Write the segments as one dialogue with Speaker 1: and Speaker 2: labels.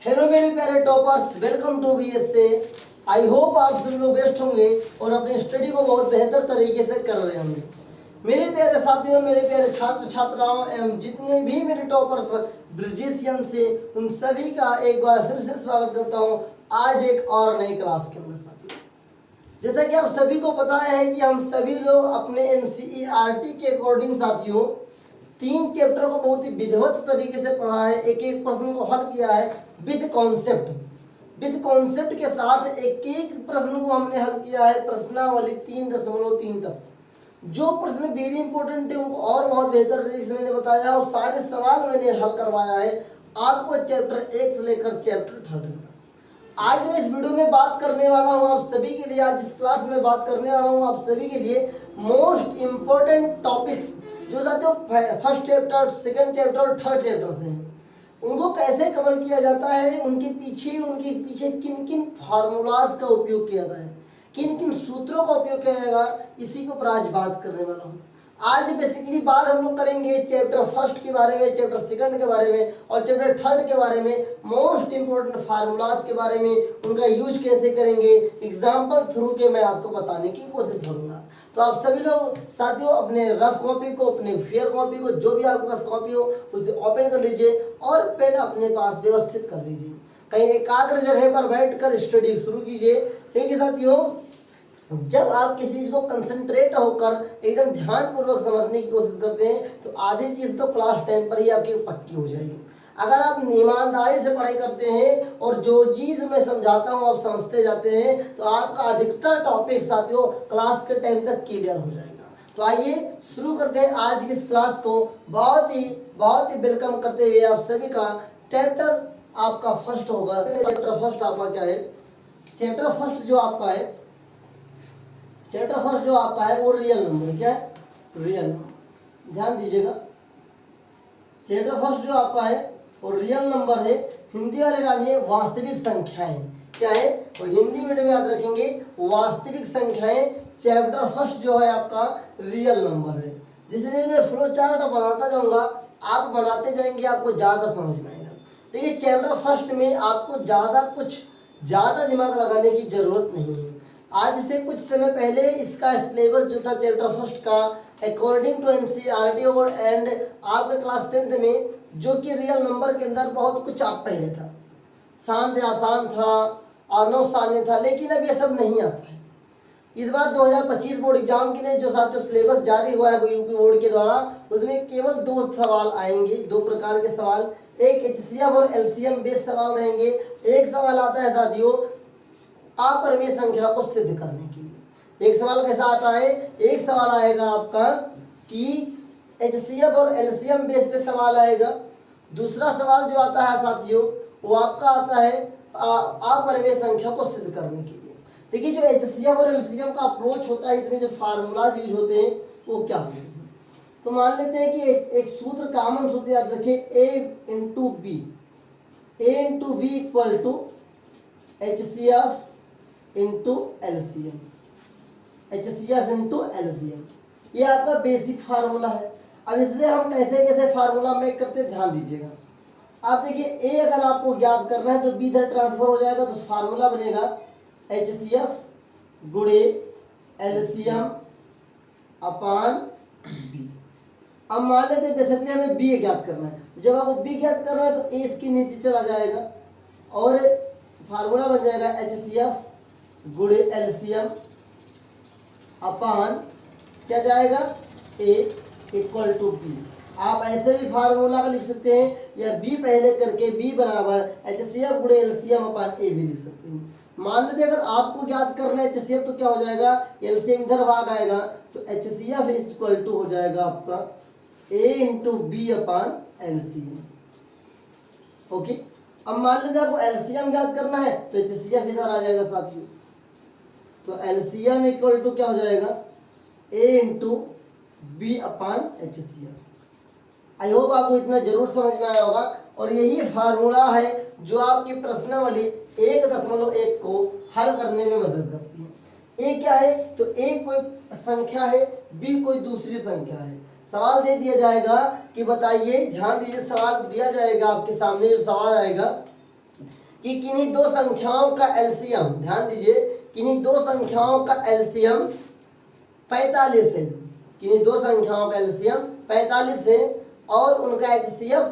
Speaker 1: Hello मेरे प्यारे toppers, welcome to BSA. I hope आप सभी लोग बेस्ट होंगे और अपनी स्टडी को बहुत बेहतर तरीके से कर रहे होंगे। मेरे प्यारे साथियों, मेरे प्यारे छात्र छात्राओं एवं जितने भी मेरे टॉपर्स ब्रिजिशियन से, उन सभी का एक बार फिर से स्वागत करता हूँ आज एक और नई क्लास के अंदर। साथियों, जैसा कि आप सभी को पता है कि हम सभी लोग अपने एनसीईआरटी के अकॉर्डिंग साथियों 3 चैप्टर को बहुत ही विधिवत तरीके से पढ़ा है, एक एक प्रश्न को हल किया है विद कॉन्सेप्ट के साथ एक एक प्रश्न को हमने हल किया है प्रश्नावली 3.3 तक। जो प्रश्न वेरी इंपॉर्टेंट थे उनको और बहुत बेहतर तरीके से मैंने बताया और सारे सवाल मैंने हल करवाया है आपको चैप्टर 1 से लेकर चैप्टर 3 तक। आज मैं इस वीडियो में बात करने वाला हूँ आप सभी के लिए, आज इस क्लास में बात करने वाला हूँ आप सभी के लिए मोस्ट इम्पोर्टेंट टॉपिक्स जो साथियों फर्स्ट चैप्टर, सेकंड चैप्टर और थर्ड चैप्टर से हैं, उनको कैसे कवर किया जाता है, उनके पीछे किन किन फार्मूलाज का उपयोग किया जाता है, किन किन सूत्रों का उपयोग किया जाएगा, इसी के ऊपर आज बात करने वाला हूँ। आज बेसिकली बात हम लोग करेंगे चैप्टर फर्स्ट के बारे में, चैप्टर सेकंड के बारे में और चैप्टर थर्ड के बारे में, मोस्ट इंपोर्टेंट फार्मूलाज के बारे में, उनका यूज कैसे करेंगे, एग्जाम्पल थ्रू के मैं आपको बताने की कोशिश करूंगा। तो आप सभी लोग साथियों अपने रफ कॉपी को, अपने फेयर कॉपी को, जो भी आपके पास कॉपी हो उसे ओपन कर लीजिए और पेन अपने पास व्यवस्थित कर लीजिए। कहीं एकाग्र जगह पर बैठकर स्टडी शुरू कीजिए, क्योंकि साथियों जब आप किसी चीज को कंसंट्रेट होकर एकदम ध्यानपूर्वक समझने की कोशिश करते हैं तो आधी चीज तो क्लास टाइम पर ही आपकी पक्की हो जाएगी। अगर आप ईमानदारी से पढ़ाई करते हैं और जो चीज मैं समझाता हूं आप समझते जाते हैं तो आपका अधिकतर टॉपिक साथियों क्लास के टाइम तक क्लियर हो जाएगा। तो आइए शुरू करते हैं आज की इस क्लास को। बहुत ही वेलकम करते हुए आप सभी का चैप्टर आपका फर्स्ट होगा। चैप्टर फर्स्ट आपका क्या है? चैप्टर फर्स्ट जो आपका है वो रियल नंबर। क्या है? Real number. ध्यान दीजिएगा, चैप्टर फर्स्ट जो आपका है वो रियल नंबर है। हिंदी वाले डालिए वास्तविक संख्याएं। क्या है? और हिंदी मीडियम में याद रखेंगे वास्तविक संख्याएं। चैप्टर फर्स्ट जो है आपका रियल नंबर है। जैसे मैं फ्लो चार्ट बनाता जाऊंगा आप बनाते जाएंगे, आपको ज्यादा समझ में आएगा। देखिए चैप्टर फर्स्ट में आपको ज्यादा दिमाग लगाने की जरूरत नहीं है। आज से कुछ समय पहले इसका सिलेबस जो था चैप्टर फर्स्ट का अकॉर्डिंग टू एनसीईआरटी और एंड आपके क्लास 10th में, जो कि रियल नंबर के अंदर बहुत कुछ आप पहले था, शांत आसान था और नौसान्य था, लेकिन अब ये सब नहीं आता है। इस बार 2025 बोर्ड एग्जाम के लिए जो साथियों सिलेबस जारी हुआ है यूपी बोर्ड के द्वारा, उसमें केवल 2 सवाल आएंगे, 2 प्रकार के सवाल। एक एचसीएफ और एलसीएम बेस्ड सवाल रहेंगे। एक सवाल आता है साथियों अपरिमेय संख्या को सिद्ध करने के लिए। एक सवाल कैसा आता है? एक सवाल आएगा आपका कि एचसीएफ और एलसीएम बेस पे सवाल आएगा। दूसरा सवाल जो आता है साथियों वो आपका आता है अपरिमेय संख्या को सिद्ध करने के लिए। देखिए जो एचसीएफ और एलसीएम का अप्रोच होता है, इसमें जो फार्मूलाज यूज होते हैं वो क्या होते हैं। तो मान लेते हैं कि एक सूत्र, कॉमन सूत्र याद रखिए, A into B equal to HCF into LCM. ये आपका बेसिक फार्मूला है। अब इससे हम कैसे फार्मूला मेक करते हैं ध्यान दीजिएगा। आप देखिए ए अगर आपको ज्ञात करना है तो बी इधर ट्रांसफर हो जाएगा, तो फार्मूला बनेगा एचसीएफ गुणे एलसीएम अपान बी। अब मान लेते हैं बेसिकली हमें बी ज्ञात करना है, जब आपको बी ज्ञात करना है तो ए इसके नीचे चला जाएगा और फार्मूला बन जाएगा एचसीएफ गुणे एलसीएम अपान क्या जाएगा ए इक्वल टू बी। आप ऐसे भी फार्मूला का लिख सकते हैं या बी पहले करके बी बराबर एचसीएफ गुणे एलसीएम अपान ए भी लिख सकते हैं। मान लेते अगर आपको ज्ञात करना है एचसीएफ तो क्या हो जाएगा, एलसीएम इधर भाग आएगा तो एचसीएफ इक्वल टू हो जाएगा आपका ए इंटू बी अपान एलसीएम। ओके, अब मान लेते आपको एलसीएम ज्ञात करना है तो एचसीएफ इधर आ जाएगा साथियों, तो एलसीएम इक्वल टू क्या हो जाएगा A into B upon HCF. I hope आपको इतना जरूर समझ में आया होगा और यही फार्मूला है जो आपकी प्रश्नावली 1.1 को हल करने में मदद करती है। ए क्या है? तो ए कोई संख्या है, बी कोई दूसरी संख्या है। सवाल दे दिया जाएगा कि बताइए, ध्यान दीजिए, सवाल दिया जाएगा आपके सामने, जो सवाल आएगा कि किन्हीं दो संख्याओं का एलसीएम, ध्यान दीजिए, किन्हीं दो संख्याओं का एलसीएम 45 है, किन्हीं दो संख्याओं का एलसीएम 45 है और उनका एचसीएफ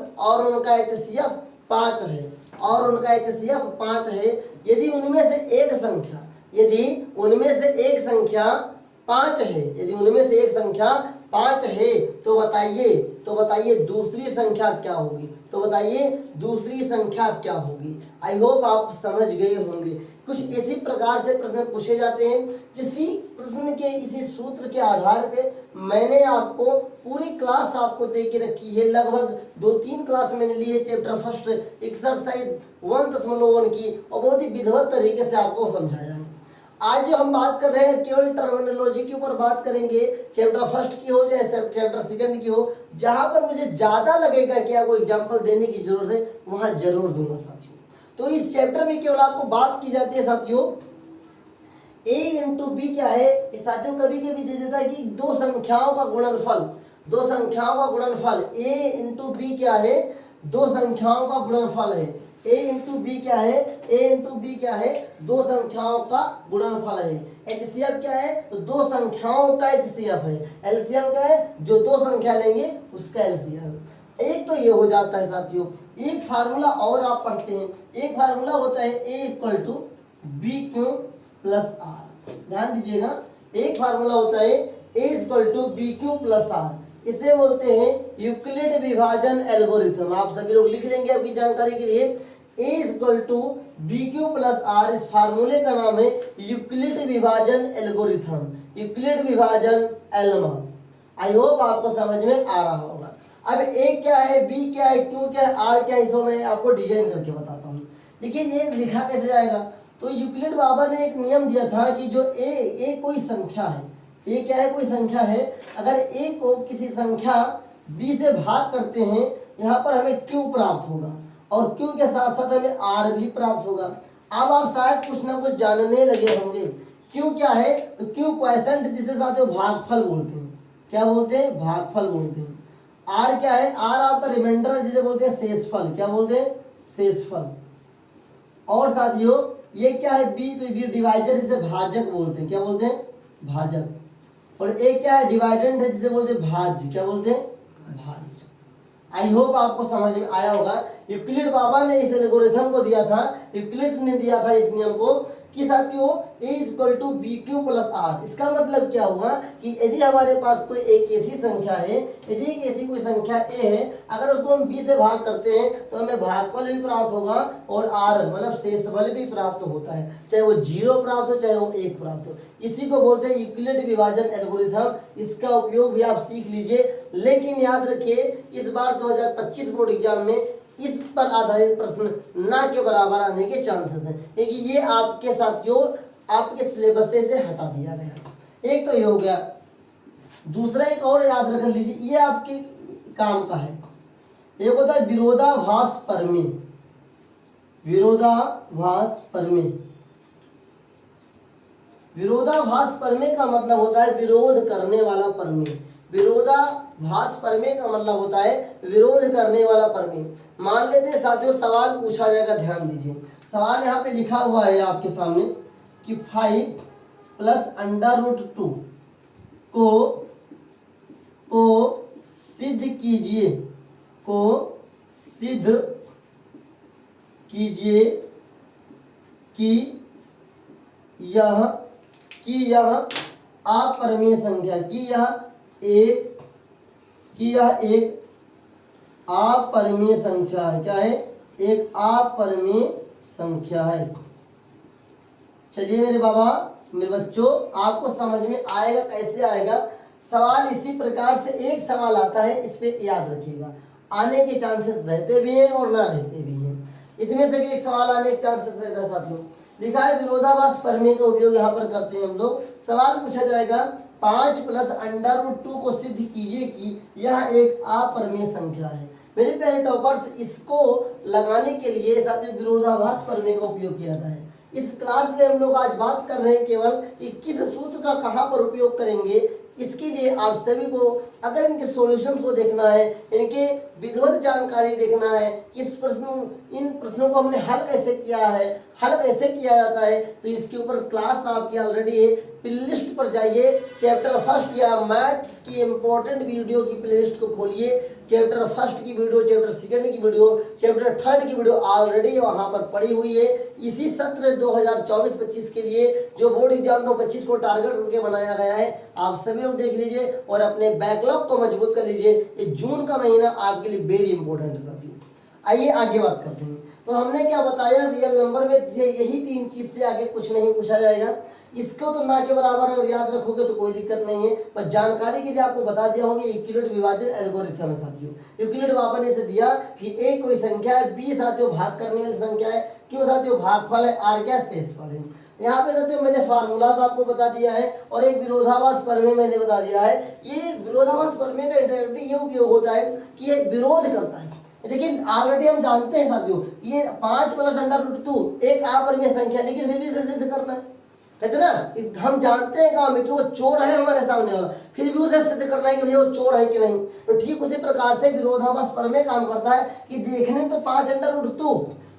Speaker 1: 5 है, और उनका एचसीएफ 5 है। यदि उनमें से एक संख्या 5 है, तो बताइए दूसरी संख्या क्या होगी। आई होप आप समझ गए होंगे। कुछ इसी प्रकार से प्रश्न पूछे जाते हैं। इसी प्रश्न के इसी सूत्र के आधार पे मैंने आपको पूरी क्लास आपको दे के रखी है। लगभग 2-3 क्लास मैंने ली है चैप्टर फर्स्ट एक्सरसाइज 1.1 की, और बहुत ही विधिवत तरीके से आपको समझाया है। आज जो हम बात कर रहे हैं केवल टर्मिनोलॉजी के ऊपर बात करेंगे, चैप्टर फर्स्ट की हो चाहे चैप्टर सेकंड की हो। जहां पर मुझे ज्यादा लगेगा कि आपको एग्जांपल देने की जरूरत है, वहां जरूर दूंगा साथियों। तो इस चैप्टर में केवल आपको बात की जाती है साथियों, a इंटू बी क्या है साथियों, कभी कभी दे देता है कि दो संख्याओं का गुणनफल a इंटू बी क्या है, दो संख्याओं का गुणनफल है। a इंटू बी क्या है, दो संख्याओं का गुणनफल है। एचसीएफ क्या है, तो दो संख्याओं का एचसीएफ है। एलसीएम क्या है, जो दो संख्या लेंगे उसका एलसीएम। एक तो ये हो जाता है साथियों। एक फार्मूला और आप पढ़ते हैं, एक फार्मूला होता है a equal to B Q plus R. ध्यान दीजिएगा, एक फार्मूला होता है a equal to B Q plus R. इसे बोलते हैं यूक्लिड विभाजन एल्गोरिथम। आप सभी लोग लिख लेंगे आपकी जानकारी के लिए। a equal to B Q plus R, इस फार्मूले का नाम है यूक्लिड विभाजन एल्गोरिथम, यूक्लिड विभाजन एल्मा। आई होप आपको समझ में आ रहा होगा। अब a क्या है, b क्या है, q क्या है, r क्या है, इसको मैं आपको डिजाइन करके बताता हूँ। देखिए ये लिखा कैसे जाएगा, तो यूक्लिड बाबा ने एक नियम दिया था कि जो a कोई संख्या है, a क्या है, कोई संख्या है। अगर a को किसी संख्या b से भाग करते हैं, यहाँ पर हमें q प्राप्त होगा, और q के साथ साथ हमें r भी प्राप्त होगा। अब आप शायद कुछ ना कुछ जानने लगे होंगे। q क्या है, तो q क्वोशिएंट जिसे साथ भागफल बोलते हैं। क्या बोलते हैं, भागफल बोलते हैं। r क्या है, r आपका रिमाइंडर जिसे बोलते हैं शेषफल। क्या बोलते हैं, शेषफल। और साथियों ये क्या है, b, तो b डिवाइजर जिसे भाजक बोलते हैं। क्या बोलते हैं, भाजक। और a क्या है, डिवाइडेंड है जिसे बोलते हैं भाज्य। क्या बोलते हैं, भाज्य। आई होप आपको समझ में आया होगा। यूक्लिड बाबा ने इस एल्गोरिथम को दिया था, यूक्लिड ने दिया था इस नियम को कि साथियों a equal to B Q plus R. इसका मतलब क्या हुआ कि यदि हमारे पास कोई एक ऐसी संख्या है, यदि एक ऐसी कोई संख्या a है, अगर उसको हम b से भाग करते हैं तो हमें भागफल भी प्राप्त होगा और r मतलब शेषफल भी प्राप्त होता है, चाहे वो 0 प्राप्त हो चाहे वो 1 प्राप्त हो। इसी को बोलते हैं यूक्लिड विभाजन एल्गोरिथम। इसका उपयोग भी आप सीख लीजिए, लेकिन याद रखिए इस बार 2025 बोर्ड एग्जाम में इस पर आधारित प्रश्न ना के बराबर आने के चांसेस हैं, क्योंकि ये आपके साथियों आपके सिलेबस से हटा दिया गया। एक तो ये हो गया। दूसरा एक और याद रख लीजिए, ये आपके काम का है। एक होता है विरोधाभास प्रमेय। विरोधाभास प्रमेय, विरोधाभास प्रमेय का मतलब होता है विरोध करने वाला प्रमेय। विरोधाभास प्रमेय का मतलब होता है विरोध करने वाला प्रमेय। मान लेते हैं साथियों सवाल पूछा जाएगा, ध्यान दीजिए। सवाल यहाँ पे लिखा हुआ है आपके सामने कि 5 प्लस अंडर रूट 2 को सिद्ध कीजिए कि यह अपरिमेय संख्या, यह एक अपरिमेय संख्या है। क्या है, एक अपरिमेय संख्या है। चलिए मेरे बाबा, मेरे बच्चों, आपको समझ में आएगा, कैसे आएगा। सवाल इसी प्रकार से एक सवाल आता है, इस पे याद रखिएगा। आने के चांसेस रहते भी हैं और ना रहते भी हैं। इसमें से भी एक सवाल आने के चांसेस रहता है साथियों। लिखा है विरोधाभास प्रमेय का उपयोग यहाँ पर करते हैं हम लोग। सवाल पूछा जाएगा 5 प्लस अंडर रूट 2 को सिद्ध कीजिए कि यह एक अपरिमेय संख्या है। मेरे प्यारे टॉपर्स, इसको लगाने के लिए साथियों विरोधाभास प्रमेय का उपयोग किया जाता है। इस क्लास में हम लोग आज बात कर रहे हैं केवल कि किस सूत्र का कहाँ पर उपयोग करेंगे, इसके लिए आप सभी को अगर इनके सॉल्यूशंस को देखना है, इनके विधिवत जानकारी देखना है, इन प्रश्नों को हमने हल कैसे किया है, हल कैसे किया जाता है, तो इसके ऊपर क्लास आपकी ऑलरेडी है। प्लेलिस्ट पर जाइए, चैप्टर फर्स्ट या मैथ्स की इंपॉर्टेंट वीडियो की प्लेलिस्ट को खोलिए, चैप्टर फर्स्ट की वीडियो, चैप्टर सेकंड की वीडियो, चैप्टर थर्ड की वीडियो ऑलरेडी वहां पर पड़ी हुई है। इसी सत्र 2024-25 के लिए जो बोर्ड एग्जाम 2025 को टारगेट करके बनाया गया है, आप सभी लोग देख लीजिए और अपने बैकलॉग को मजबूत कर लीजिए। ये जून का महीना आपके लिए वेरी इंपॉर्टेंट है साथियों। आइए आगे बात करते हैं। तो हमने क्या बताया, रियल नंबर में यही 3 चीज से आगे कुछ नहीं पूछा जाएगा। इसको तो ना के बराबर अगर याद रखोगे तो कोई दिक्कत नहीं है, पर जानकारी के लिए आपको बता दिया होगा यूक्लिड विभाजन एल्गोरिथम है साथियों। यूक्लिड बाबा ने इसे दिया कि ए कोई संख्या है, बी साथियों भाग करने वाली संख्या है, क्यों साथियों भागफल है, आर क्या शेषफल है। यहाँ पे साथियों मैंने फार्मूलाज आपको बता दिया है और एक विरोधाभास प्रमेय मैंने बता दिया है। ये विरोधाभास प्रमेय का इंटरेक्टिव ये उपयोग होता है कि ये विरोध करता है। लेकिन ऑलरेडी हम जानते हैं साथियों ये 5 + √2 एक अपरिमेय संख्या, लेकिन फिर भी इसे सिद्ध करना है, कहते ना, हम जानते हैं काम में कि वो चोर है हमारे सामने वाला, फिर भी उसे सिद्ध करना है कि भैया वो चोर है कि नहीं। तो ठीक उसी प्रकार से विरोधाभास प्रमेय काम करता है कि देखने तो 5 √2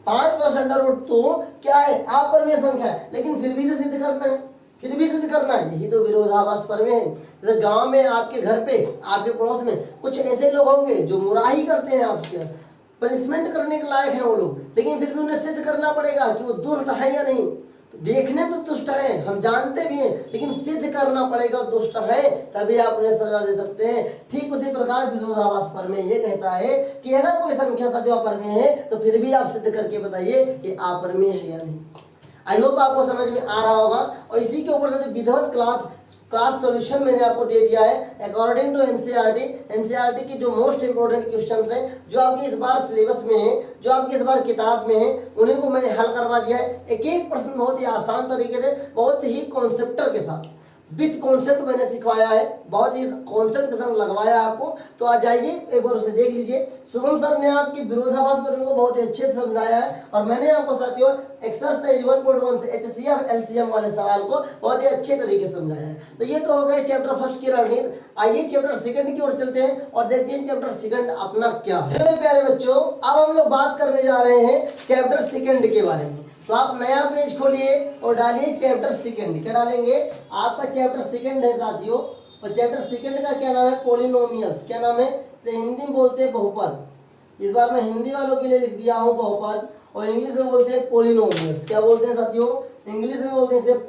Speaker 1: 5 + √2 क्या है, अपरिमेय संख्या है, लेकिन फिर भी इसे सिद्ध करना है, फिर भी सिद्ध करना है। यही तो विरोधाभास प्रमेय है। जैसे गांव में आपके घर पे, आपके पड़ोस में कुछ ऐसे लोग होंगे जो मुराही करते हैं, आपसे पनिशमेंट करने के लायक है वो लोग, लेकिन फिर भी उन्हें सिद्ध करना पड़ेगा कि वो दुष्ट है या नहीं। तो देखने तो दुष्ट है, हम जानते भी हैं, लेकिन सिद्ध करना पड़ेगा दुष्ट है, तभी आप उन्हें सजा दे सकते हैं। ठीक उसी प्रकार विरोधाभास प्रमेय ये कहता है कि अगर कोई संख्या सदैव अपरिमेय है तो फिर भी आप सिद्ध करके बताइए कि अपरिमेय है या नहीं। आई होप आपको समझ में आ रहा होगा। और इसी के ऊपर से विधिवत क्लास सॉल्यूशन मैंने आपको दे दिया है अकॉर्डिंग टू एनसीईआरटी की जो मोस्ट इंपोर्टेंट क्वेश्चंस हैं, जो आपके इस बार सिलेबस में है, जो आपकी इस बार किताब में है, उन्हीं को मैंने हल करवा दिया है। एक एक प्रश्न बहुत ही आसान तरीके से, बहुत ही कॉन्सेप्टर के साथ, विथ कॉन्सेप्ट मैंने सिखवाया है, बहुत ही कॉन्सेप्ट के साथ लगवाया आपको। तो आ जाइए एक बार उसे देख लीजिए। शुभम सर ने आपकी विरोधाभास प्रमेय को बहुत ही अच्छे से समझाया है और मैंने आपको साथियों एक्सरसाइज 1.1 से HCF LCM वाले सवाल को बहुत ही अच्छे तरीके से समझाया है। तो ये तो हो गए चैप्टर फर्स्ट की रणनीति। आइए चैप्टर सेकंड की ओर चलते हैं और देखते हैं चैप्टर सेकंड अपना क्या है। मेरे प्यारे बच्चों, अब हम लोग बात करने जा रहे हैं चैप्टर सेकंड के बारे में। तो आप नया पेज खोलिए और डालिए चैप्टर सेकंड। क्या डालेंगे, आपका चैप्टर सेकंड है साथियों, और चैप्टर सेकंड का क्या नाम है, पॉलिनोमियल्स। क्या नाम है, से हिंदी में बोलते हैं बहुपद। इस बार मैं हिंदी वालों के लिए लिख दिया हूँ बहुपद, और इंग्लिश में बोलते हैं पॉलिनोमियल्स। क्या बोलते हैं साथियों, इंग्लिश में बोलते हैं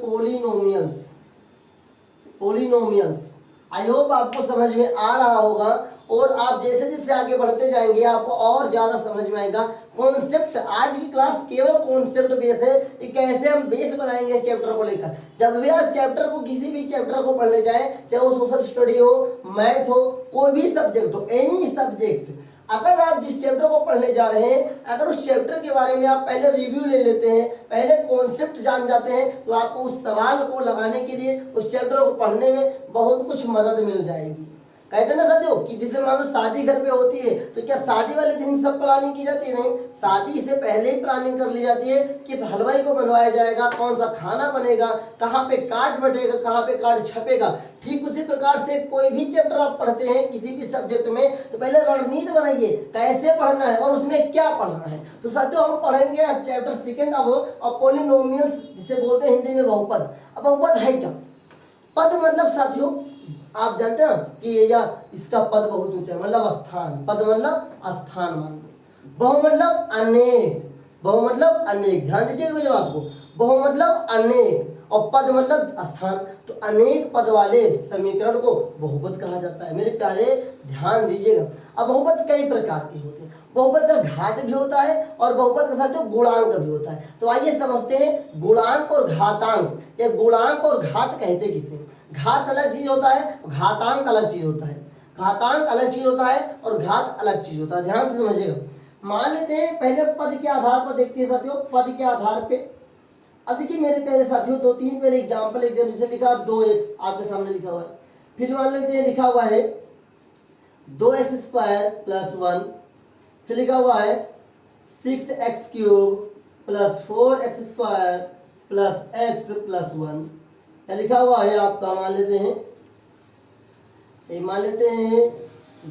Speaker 1: पॉलिनोमियल्स। आई होप आपको समझ में आ रहा होगा। और आप जैसे जैसे आगे बढ़ते जाएंगे आपको और ज्यादा समझ में आएगा कॉन्सेप्ट। आज की क्लास केवल कॉन्सेप्ट बेस है कि कैसे हम बेस बनाएंगे इस चैप्टर को लेकर। जब भी आप चैप्टर को, किसी भी चैप्टर को पढ़ने जाएं, चाहे वो सोशल स्टडी हो, मैथ हो, कोई भी सब्जेक्ट हो, एनी सब्जेक्ट, अगर आप जिस चैप्टर को पढ़ने जा रहे हैं, अगर उस चैप्टर के बारे में आप पहले रिव्यू ले लेते हैं, पहले कॉन्सेप्ट जान जाते हैं, तो आपको उस सवाल को लगाने के लिए, उस चैप्टर को पढ़ने में बहुत कुछ मदद मिल जाएगी। कहते ना साथियों कि जिसे मान लो शादी घर पे होती है, तो क्या शादी वाले दिन सब प्लानिंग की जाती है? नहीं, शादी से पहले ही प्लानिंग कर ली जाती है। किस हलवाई को बनवाया जाएगा, कौन सा खाना बनेगा, कहाँ पे कार्ड बटेगा, कहाँ पे कार्ड छपेगा। ठीक उसी प्रकार से कोई भी चैप्टर आप पढ़ते हैं किसी भी सब्जेक्ट में, तो पहले रणनीति बनाइए कैसे पढ़ना है और उसमें क्या पढ़ना है। तो साथियों हम पढ़ेंगे चैप्टर सेकंड अब पॉलिनोमियल्स, जिसे बोलते हैं हिंदी में बहुपद। अब बहुपद है क्या? पद मतलब साथियों आप जानते हैं कि या इसका पद बहुत ऊंचा है, मतलब स्थान। पद मतलब स्थान मान लो। बहु मतलब अनेक, बहु मतलब अनेक, ध्यान दीजिएगा मेरी बात को। बहु मतलब अनेक और पद मतलब स्थान। तो अनेक पद वाले समीकरण को बहुपद कहा जाता है। मेरे प्यारे ध्यान दीजिएगा। अब बहुपद कई प्रकार के होते हैं। बहुपद का घात भी होता है और बहुपद के साथ गुणांक भी होता है। तो आइए समझते हैं गुणांक और घातांक, या गुणांक और घात कहते किसे। घात अलग चीज होता है, घातांक अलग चीज होता है। घातांक अलग चीज होता है और घात अलग चीज होता है, ध्यान से समझिएगा। मान लेते हैं पहले पद के आधार पर देखते हैं साथियों। पद के आधार पे अब देखिए मेरे प्यारे साथियों, 2-3 पहले एग्जाम्पल एकदम जैसे लिखा 2x आपके सामने लिखा हुआ है। फिर मान लेते हैं लिखा हुआ है 2x² + 1, फिर लिखा हुआ है 6x³ + 4x² + x + 1। क्या लिखा हुआ है आपका, मान लेते हैं ये मान लेते हैं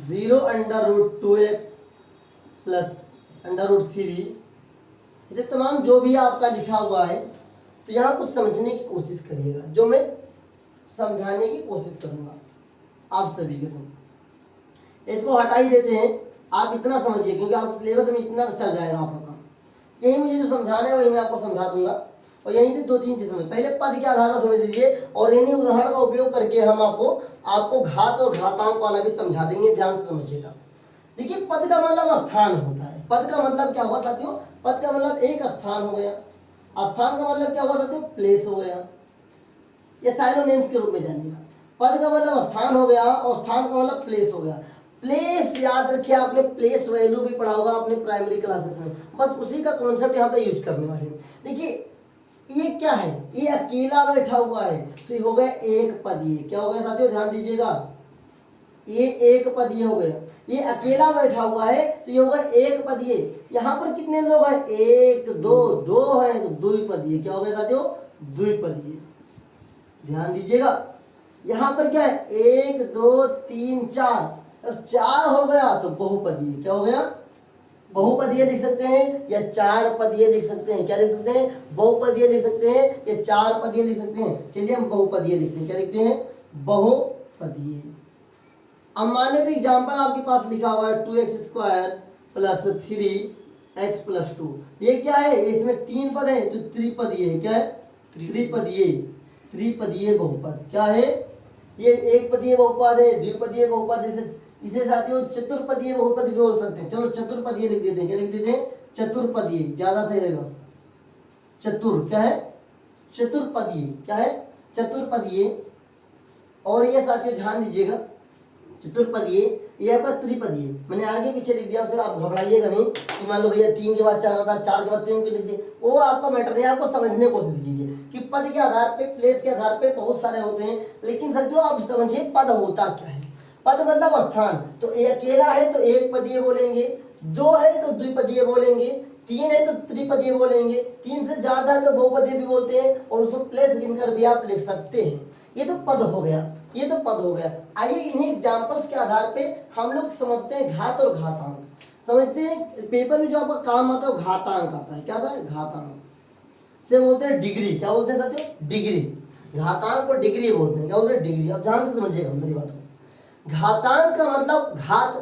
Speaker 1: 0√2x प्लस √3। इसे तमाम जो भी आपका लिखा हुआ है, तो यहाँ कुछ समझने की कोशिश करिएगा, जो मैं समझाने की कोशिश करूँगा आप सभी के साथ। इसको हटा ही देते हैं, आप इतना समझिए क्योंकि आप सिलेबस में इतना चल जाएगा आपका काम। यही मुझे जो समझाना है वही मैं आपको समझा दूंगा। और यहीं से 2-3 चीज़ समझ, पहले पद के आधार पर समझ लीजिए और इन्हीं उदाहरण का उपयोग करके हम आपको घात और घातांक वाला भी समझा देंगे। ध्यान से समझिएगा। देखिए, पद का मतलब स्थान होता है। पद का मतलब क्या हुआ साथियों? पद का मतलब एक स्थान हो गया। स्थान का मतलब क्या हुआ साथियों? प्लेस हो गया। ये साइनोनिम्स के रूप में जानिएगा। पद का मतलब स्थान हो गया और स्थान का मतलब प्लेस हो गया। प्लेस याद रखिए, आपने प्लेस वैल्यू भी पढ़ा होगा अपने प्राइमरी क्लासेस में, बस उसी का कॉन्सेप्ट यहाँ पे यूज करने वाले हैं। देखिए, ये क्या है? ये अकेला बैठा हुआ है, तो ये हो गया एक पदीय। क्या हो गया साथियों? ध्यान दीजिएगा, ये एक पदीय हो गया। ये अकेला बैठा हुआ है तो ये होगा एक पदीय। यहाँ पर कितने लोग हैं? 1 2 है तो द्विपदीय। क्या हो गया साथियों? द्विपदीय। ध्यान दीजिएगा, यहाँ पर क्या है? 1 2 3 4। अब 4 हो गया तो बहुपदीय। क्या हो गया? बहुपदीय लिख सकते हैं या 4 पदीय लिख सकते हैं। क्या लिख सकते हैं? बहुपदीय लिख सकते हैं या 4 पदीय लिख सकते हैं। चलिए हम बहुपदीय लिखते हैं। क्या लिखते हैं? बहुपदीय। अब मान लेते एग्जाम्पल आपके पास लिखा हुआ है 2x² प्लस 3x प्लस 2। ये क्या है? इसमें 3 पद है तो त्रिपदीय है। क्या है? त्रिपदीय। त्रिपदीय बहुपद क्या है? ये एक पदीय बहुपद है, द्विपदीय बहुपद, इसे साथियों चतुर्पदीय बहुपद भी बोल सकते हैं। चलो चतुर्पदीय लिख देते हैं। क्या लिख देते हैं? चतुर्पदीय, ज्यादा सही रहेगा। चतुर क्या है? चतुर्पदीय। क्या है? चतुर्पदीय। और ये साथियों ध्यान दीजिएगा, चतुर्पदीय ये आपका त्रिपदीय। मैंने आगे पीछे लिख दिया, उसे आप घबराइएगा नहीं कि मान लो भैया 3 के बाद 4 आता, 4 के बाद 3 क्यों लिख दिए, वो आपका मैटर नहीं। आपको समझने की कोशिश कीजिए कि पद के आधार पे, प्लेस के आधार पे बहुत सारे होते हैं, लेकिन साथियों आप समझिए पद होता क्या है। पद मतलब स्थान। तो ये अकेला है तो एक पदीय बोलेंगे, 2 है तो द्विपदीय बोलेंगे, 3 है तो त्रिपदीय बोलेंगे, 3 से ज्यादा है तो बहुपदीय भी बोलते हैं, और उसको प्लेस गिनकर भी आप लिख सकते हैं। ये तो पद हो गया, ये तो पद हो गया। आइए इन्हीं एग्जाम्पल्स के आधार पे हम लोग समझते हैं घात और घातांक। समझते हैं पेपर में जो आपका काम आता है वो घातांक आता है। क्या आता है? घातांक से बोलते हैं डिग्री। क्या बोलते हैं साथियों? डिग्री। घातांक को डिग्री बोलते हैं। क्या बोलते हैं? डिग्री। अब ध्यान से समझिएगा मेरी बात को। घातांक का मतलब घात,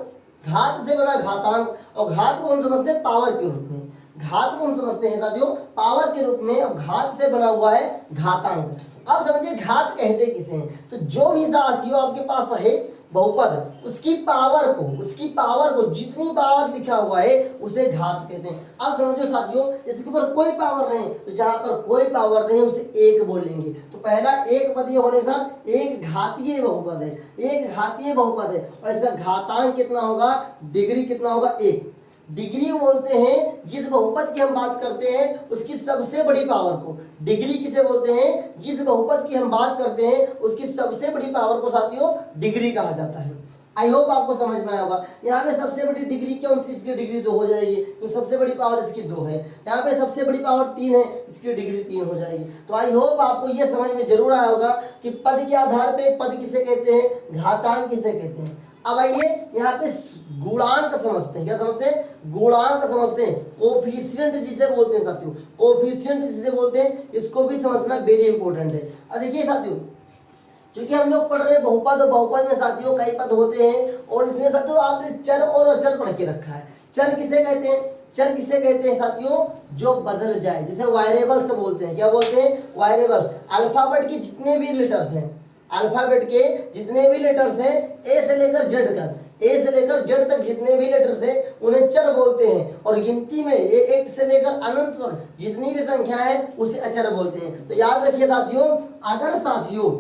Speaker 1: घात से बना घातांक, और घात को हम समझते हैं पावर के रूप में। घात को हम समझते हैं साथियों पावर के रूप में, और घात से बना हुआ है घातांक। अब समझिए घात कहते किसे हैं? तो जो भी साथियों आपके पास है बहुपद, उसकी पावर को जितनी पावर लिखा हुआ है उसे घात कहते हैं। अब समझो साथियों, इसके ऊपर कोई पावर नहीं, तो जहां पर कोई पावर नहीं उसे एक बोलेंगे। तो पहला एक पदीय होने के साथ एक घातीय बहुपद है, एक घातीय बहुपद है, और इसका घातांक कितना होगा? डिग्री कितना होगा? 1। डिग्री बोलते हैं जिस बहुपद की हम बात करते हैं उसकी सबसे बड़ी पावर को। डिग्री किसे बोलते हैं? जिस बहुपद की हम बात करते हैं उसकी सबसे बड़ी पावर को साथियों डिग्री कहा जाता है। आई होप आपको समझ में आया होगा। यहाँ पे सबसे बड़ी डिग्री कौन सी? इसकी डिग्री 2 हो जाएगी, तो सबसे बड़ी पावर इसकी 2 है। यहाँ पे सबसे बड़ी पावर 3 है, इसकी डिग्री 3 हो जाएगी। तो आई होप आपको ये समझ में जरूर आया होगा कि पद के आधार पे पद किसे कहते हैं, घातांक किसे कहते हैं। अब आइए यहाँ पे गुणांक समझते हैं। क्या समझते हैं? गुणांक समझते हैं। कोफिशिएंट जिसे बोलते हैं साथियों, कोफिशिएंट जिसे बोलते हैं, इसको भी समझना वेरी इंपॉर्टेंट है। अब देखिए साथियों, क्योंकि हम लोग पढ़ रहे हैं बहुपद, और बहुपद में साथियों कई पद होते हैं, और इसमें साथियों आपने चर और अचर पढ़ के रखा है। चर किसे कहते हैं? चर किसे कहते हैं साथियों? जो बदल जाए, जिसे वेरिएबल्स बोलते हैं। क्या बोलते हैं? वेरिएबल्स। अल्फाबेट के जितने भी लेटर्स हैं, अल्फाबेट के जितने भी लेटर्स हैं, ए से लेकर जेड तक, ए से लेकर जेड तक जितने भी लेटर्स हैं उन्हें चर बोलते हैं। और गिनती में ये 1 से लेकर अनंत तक जितनी भी संख्या है उसे अचर बोलते हैं। तो याद रखिए साथियों, अगर साथियों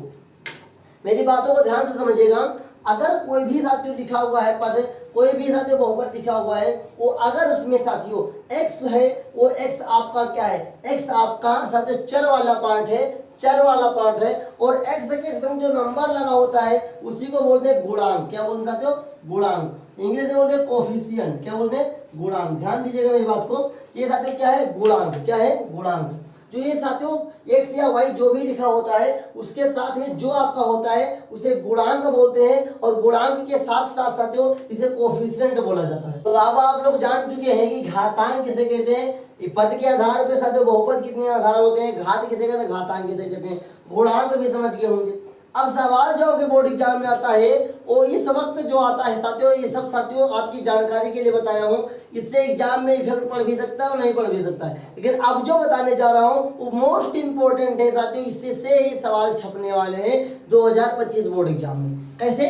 Speaker 1: मेरी बातों को ध्यान से समझिएगा, अगर कोई भी साथियों लिखा हुआ है पद, कोई भी साथियों बहुपद लिखा हुआ है, वो अगर उसमें साथियों x है, वो x आपका क्या है? x आपका साथियों चर वाला पार्ट है, चर वाला पार्ट है, और x के संग जो नंबर लगा होता है उसी को बोलते हैं गुणांक। क्या बोलते हैं साथियों? गुणांक। इंग्लिश में बोलते हैं कोफिशिएंट। क्या बोलते हैं? गुणांक। ध्यान दीजिएगा मेरी बात को, ये साथियों क्या है? गुणांक। क्या है? गुणांक। जो ये साथियों एक्स या वाई जो भी लिखा होता है उसके साथ में जो आपका होता है उसे गुणांक बोलते हैं, और गुणांक के साथ साथ साथियों इसे कोफिशिएंट बोला जाता है। तो अब आप लोग जान चुके हैं कि घातांक किसे कहते हैं। पद के आधार पे साथियों बहुपद कितने आधार होते हैं, घात किसे कहते हैं, घातांक किसे कहते हैं, गुणांक भी समझ गए होंगे। अब सवाल जो आपके बोर्ड एग्जाम में आता है वो इस वक्त जो आता है साथियों, ये सब साथियों आपकी जानकारी के लिए बताया हूँ, इससे एग्जाम में इफेक्ट पड़ भी सकता है और नहीं पड़ भी सकता है, लेकिन अब जो बताने जा रहा हूँ वो मोस्ट इंपॉर्टेंट है साथियों, इससे से ही सवाल छपने वाले हैं 2025 बोर्ड एग्जाम में। कैसे?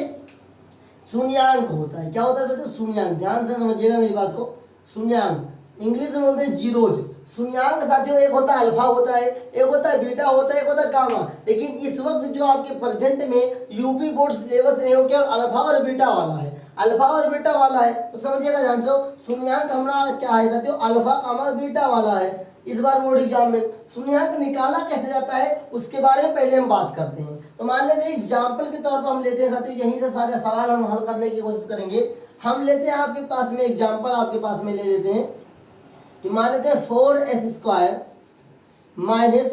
Speaker 1: शून्यांक होता है, क्या होता है साथियों, शून्यांक, ध्यान से समझिएगा मेरी बात को। शून्यांक इंग्लिश में बोलते हैं जीरोज। शून्यांक साथियों एक होता है अल्फा होता है, एक होता है बीटा होता है, एक होता है गामा, लेकिन इस वक्त जो आपके प्रेजेंट में यूपी बोर्ड सिलेबस में हो गया और अल्फा और बीटा वाला है, अल्फा और बीटा वाला है, तो समझिएगा ध्यान से, शून्यांक हमारा क्या है साथियों, अल्फा कामा बीटा वाला है। इस बार बोर्ड एग्जाम में शून्यांक निकाला कैसे जाता है उसके बारे में पहले हम बात करते हैं। तो मान लेते हैं एग्जाम्पल के तौर पर हम लेते हैं साथियों, यहीं से सारे सवाल हम हल करने की कोशिश करेंगे। हम लेते हैं आपके पास में एग्जाम्पल, आपके पास में ले लेते हैं कि मान लेते हैं 4s² माइनस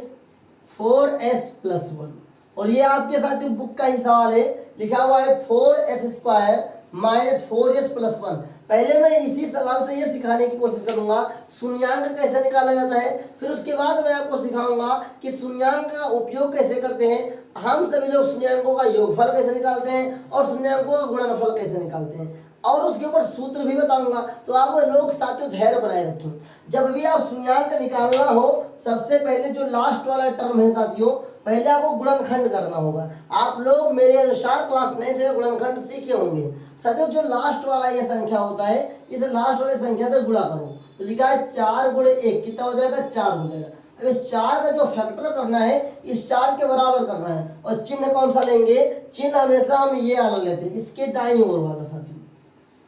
Speaker 1: 4s+1, और ये आपके साथियों बुक का ही सवाल है, लिखा हुआ है 4s² माइनस 4s+1। पहले मैं इसी सवाल से ये सिखाने की कोशिश करूंगा शून्यांक कैसे निकाला जाता है, फिर उसके बाद मैं आपको सिखाऊंगा कि शून्यांक का उपयोग कैसे करते हैं। हम सभी लोग शून्यांकों का योगफल कैसे निकालते हैं और शून्यांकों का गुणनफल कैसे निकालते हैं, और उसके ऊपर सूत्र भी बताऊंगा। तो आप लोग साथियों धैर्य बनाए रखें। जब भी आप शून्यांक निकालना हो, सबसे पहले जो लास्ट वाला टर्म है साथियों, पहले आपको गुणनखंड करना होगा। आप लोग मेरे अनुसार क्लास 9 में गुणनखंड सीखे होंगे साथियों। जो लास्ट वाला ये संख्या होता है, इस लास्ट वाली संख्या से गुणा करो, तो लिखा है 4 × 1 कितना हो जाएगा, 4 हो जाएगा। अब इस 4 का जो फैक्टर करना है, इस 4 के बराबर करना है, और चिन्ह कौन सा लेंगे, चिन्ह हमेशा हम ये वाला लेते हैं, इसके दाईं ओर वाला साथियों,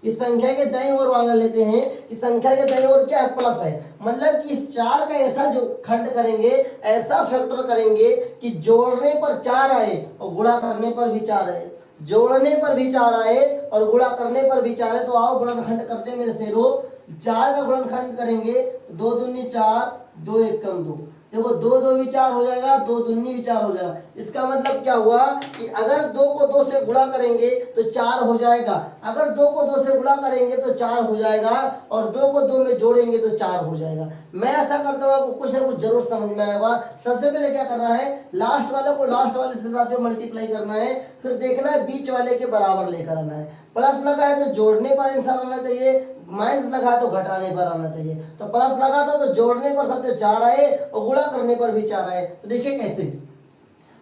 Speaker 1: इस संख्या के दाईं ओर वाला लेते हैं। इस संख्या के दाईं ओर क्या है, प्लस है, मतलब कि इस 4 का ऐसा जो खंड करेंगे, ऐसा फैक्टर करेंगे कि जोड़ने पर 4 आए और गुणा करने पर भी 4 आए, जोड़ने पर भी 4 आए और गुणा करने पर भी 4 है। तो आओ गुणनखंड करते हैं मेरे शेरों। 4 का गुणनखंड करेंगे, 2 दूनी 4, 2 1 कम 2, देखो 2 2 भी 4 हो जाएगा, 2 दूनी भी 4 हो जाएगा। इसका मतलब क्या हुआ कि अगर 2 को 2 से गुणा करेंगे तो 4 हो जाएगा, अगर 2 को 2 से गुणा करेंगे तो 4 हो जाएगा, और 2 को 2 में जोड़ेंगे तो 4 हो जाएगा। मैं ऐसा करता हूँ, आपको कुछ ना कुछ जरूर समझ में आएगा। सबसे पहले क्या करना है, लास्ट वाले को लास्ट वाले से साथ मल्टीप्लाई करना है, फिर देखना है बीच वाले के बराबर लेकर आना है। प्लस लगा है तो जोड़ने पर आंसर आना चाहिए, माइनस लगा तो घटाने पर आना चाहिए। तो प्लस लगा था तो जोड़ने पर साथियों 4 आए और गुणा करने पर भी 4 आए। तो देखिए कैसे,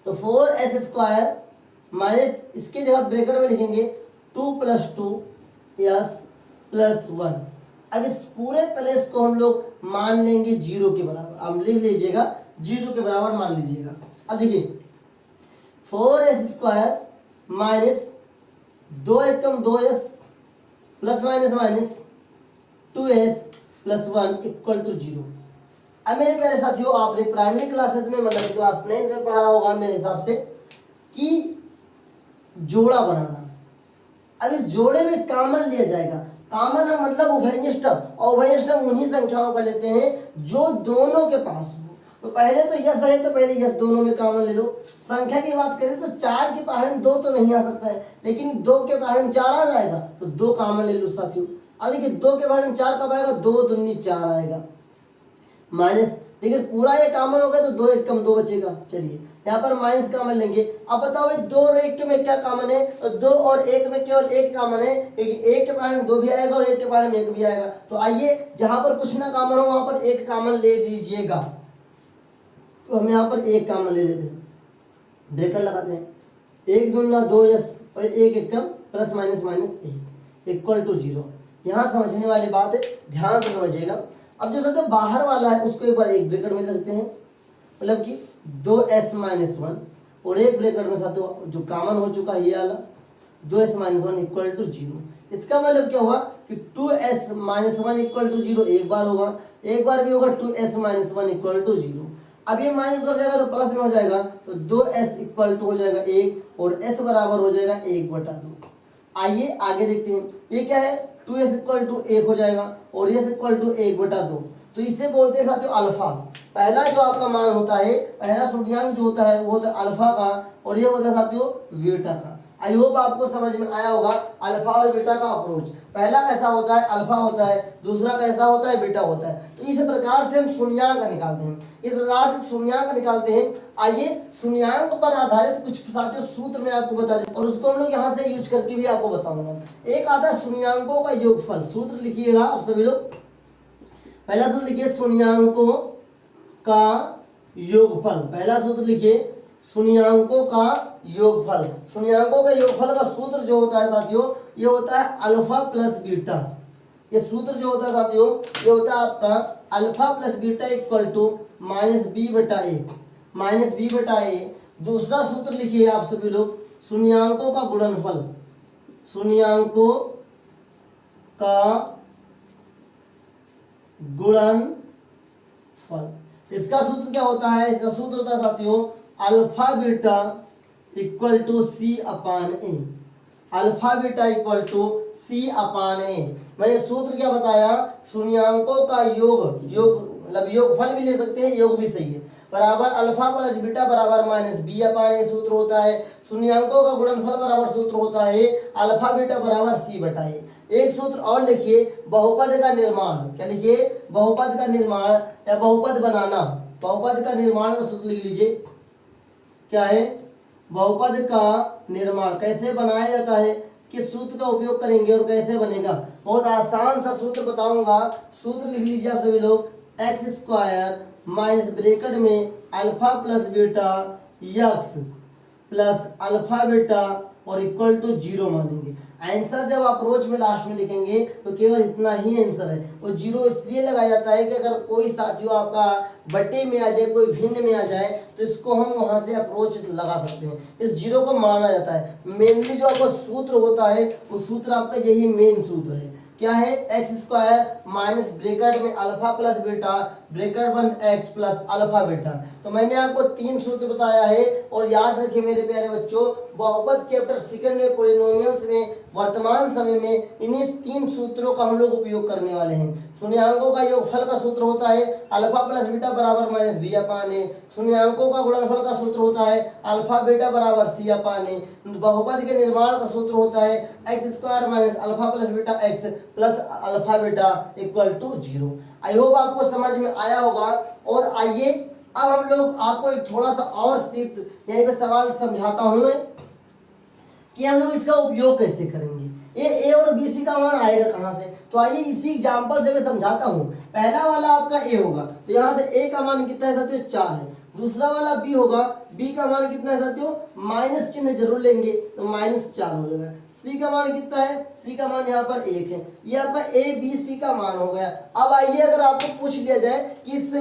Speaker 1: तो 4s² माइनस, इसके जगह ब्रैकेट में लिखेंगे 2 + 2s+1। अब इस पूरे प्लेस को हम लोग मान लेंगे 0 के बराबर, आप लिख लीजिएगा 0 के बराबर मान लीजिएगा। अब देखिए 4s² माइनस 2 1 कम 2s plus minus minus 2s+1 = 0। अब मेरे प्यारे साथियों, आपने प्राइमरी क्लासेस में मतलब क्लास 9 में पढ़ा होगा मेरे हिसाब से कि जोड़ा बनाना। अब इस जोड़े में कॉमन लिया जाएगा, कॉमन मतलब उभयनिष्ठ, और उभयनिष्ठ उन्हीं संख्याओं का लेते हैं जो दोनों के पास हो। तो पहले तो यस है, तो पहले यस दोनों में कॉमन ले लो। संख्या की बात करें तो 4 के पहाड़ 2 तो नहीं आ सकता है, लेकिन 2 के पहाड़ 4 आ जाएगा, तो 2 कॉमन ले लो साथियों। अब देखिए 2 के पहाड़ 4 कब आएगा, 2 दूनी 4 आएगा, माइनस, लेकिन पूरा ये कॉमन हो गया तो 2 1 कम 2 बचेगा। चलिए यहाँ पर माइनस कॉमन लेंगे। अब बताओ 2 और 1 में क्या कॉमन है, तो 2 और 1 में केवल 1 कॉमन है, क्योंकि 1 के पहाड़ में 2 भी आएगा और 1 के पहाड़ में 1 भी आएगा। तो आइए जहां पर कुछ ना कॉमन हो वहां पर 1 कॉमन ले लीजिएगा। तो हम यहाँ पर 1 कॉमन ले लेते हैं, ब्रैकेट लगाते हैं, 1 दूना 2s और 1 1 कम प्लस माइनस माइनस 1 = 0। यहाँ समझने वाली बात है, ध्यान से समझिएगा। अब जो साथियों बाहर वाला है उसको एक बार एक ब्रैकेट में रखते हैं, मतलब कि 2s-1 और एक ब्रैकेट में साथियों जो कॉमन हो चुका है ये वाला 2s-1 = 0। इसका मतलब क्या हुआ कि 2s-1 = 0 एक बार होगा, एक बार भी होगा 2s-1 = 0। अब ये माइनस हो जाएगा तो प्लस में हो जाएगा, तो 2s = हो जाएगा 1 और s बराबर हो जाएगा 1/2। आइए आगे देखते हैं, ये क्या है, 2s = 1 हो जाएगा और s = 1/2, तो इसे बोलते हैं साथियों अल्फा। पहला जो आपका मान होता है, पहला शून्यांक जो होता है वो होता है अल्फा का, और ये होता है साथियों बीटा का। आई होप आपको समझ में आया होगा अल्फा और बीटा का अप्रोच। पहला कैसा होता है, अल्फा होता है, दूसरा कैसा होता है, बीटा होता है। तो इस प्रकार से हम शून्यांक निकालते हैं, इस प्रकार से शून्यांक निकालते हैं। आइए शून्यांक पर आधारित कुछ साथियों सूत्र मैं आपको बता दें, और उसको हम लोग यहाँ से यूज करके भी आपको बताऊंगा। एक आता है शून्यांकों का योगफल, सूत्र लिखिएगा आप सभी लोग। पहला सूत्र लिखिए शून्यांकों का योगफल, पहला सूत्र लिखिए शून्यांकों का योगफल। शून्यांकों का योगफल का सूत्र जो होता है साथियों, ये होता है अल्फा प्लस बीटा। ये सूत्र जो होता है साथियों, ये होता है आपका alpha plus beta equal to minus B बटा ए, माइनस बी बटा ए। दूसरा सूत्र लिखिए आप सभी लोग शून्यांकों का गुणनफल, शून्यांकों का गुणनफल। इसका सूत्र क्या होता है, इसका सूत्र होता है साथियों alpha beta equal to C upon A, alpha beta equal to C upon A. मैंने सूत्र क्या बताया, शून्यांकों का योग, योग मतलब योगफल भी ले सकते हैं, योग भी सही है, बराबर अल्फा प्लस बीटा बराबर माइनस बी अपान ए सूत्र होता है। शून्यांकों का गुणनफल बराबर सूत्र होता है अल्फा बीटा बराबर सी बटा ए। एक सूत्र और लिखिए बहुपद का निर्माण, क्या लिखिए, बहुपद का निर्माण या बहुपद बनाना, बहुपद का निर्माण का सूत्र लिख लीजिए। क्या है, बहुपद का निर्माण कैसे बनाया जाता है, किस सूत्र का उपयोग करेंगे और कैसे बनेगा, बहुत आसान सा सूत्र बताऊंगा। सूत्र लिख लीजिए आप सभी लोग, एक्स स्क्वायर माइनस ब्रैकेट में alpha plus beta x plus alpha beta और इक्वल टू 0 मानेंगे। आंसर जब अप्रोच में लास्ट में लिखेंगे तो केवल इतना ही आंसर है, और 0 इसलिए लगाया जाता है कि अगर कोई साथियों आपका बटे में आ जाए, कोई भिन्न में आ जाए, तो इसको हम वहां से अप्रोच लगा सकते हैं, इस 0 को माना जाता है। मेनली जो आपका सूत्र होता है वो सूत्र आपका यही मेन सूत्र है, क्या है, एक्स स्क्वायर माइनस ब्रैकेट में alpha plus beta bracket one x plus alpha beta. तो मैंने आपको 3 सूत्र बताया है, और याद रखिए मेरे प्यारे बच्चों, बहुपद चैप्टर सेकंड में पॉलिनोमियल्स में वर्तमान समय में इन्हीं 3 सूत्रों का हम लोग उपयोग करने वाले हैं। शून्यांकों का योगफल का सूत्र होता है अल्फा प्लस बीटा बराबर माइनस बी अपान ए। शून्यांकों का गुणनफल का सूत्र होता है अल्फा बीटा बराबर सी अपान ए। बहुपद के निर्माण का सूत्र होता है X square minus alpha plus beta X plus alpha beta equal to 0। I hope आपको समझ में आया होगा। और आइए अब हम लोग आपको एक थोड़ा सा और सीख, यहीं पे सवाल समझाता हूं मैं कि हम लोग इसका उपयोग कैसे करेंगे, ये ए और बी सी का मान आएगा कहाँ से। तो आइए इसी एग्जाम्पल से मैं समझाता हूँ। पहला वाला आपका ए होगा, तो यहाँ से ए का मान कितना है साथियों, 4 है। दूसरा वाला बी होगा, बी का मान कितना है साथियों, माइनस चिन्ह जरूर लेंगे तो -4 हो जाएगा। सी का मान कितना है, सी का मान यहाँ पर 1 है। ये आपका ए बी सी का मान हो गया। अब आइए अगर आपको पूछ लिया जाए कि इस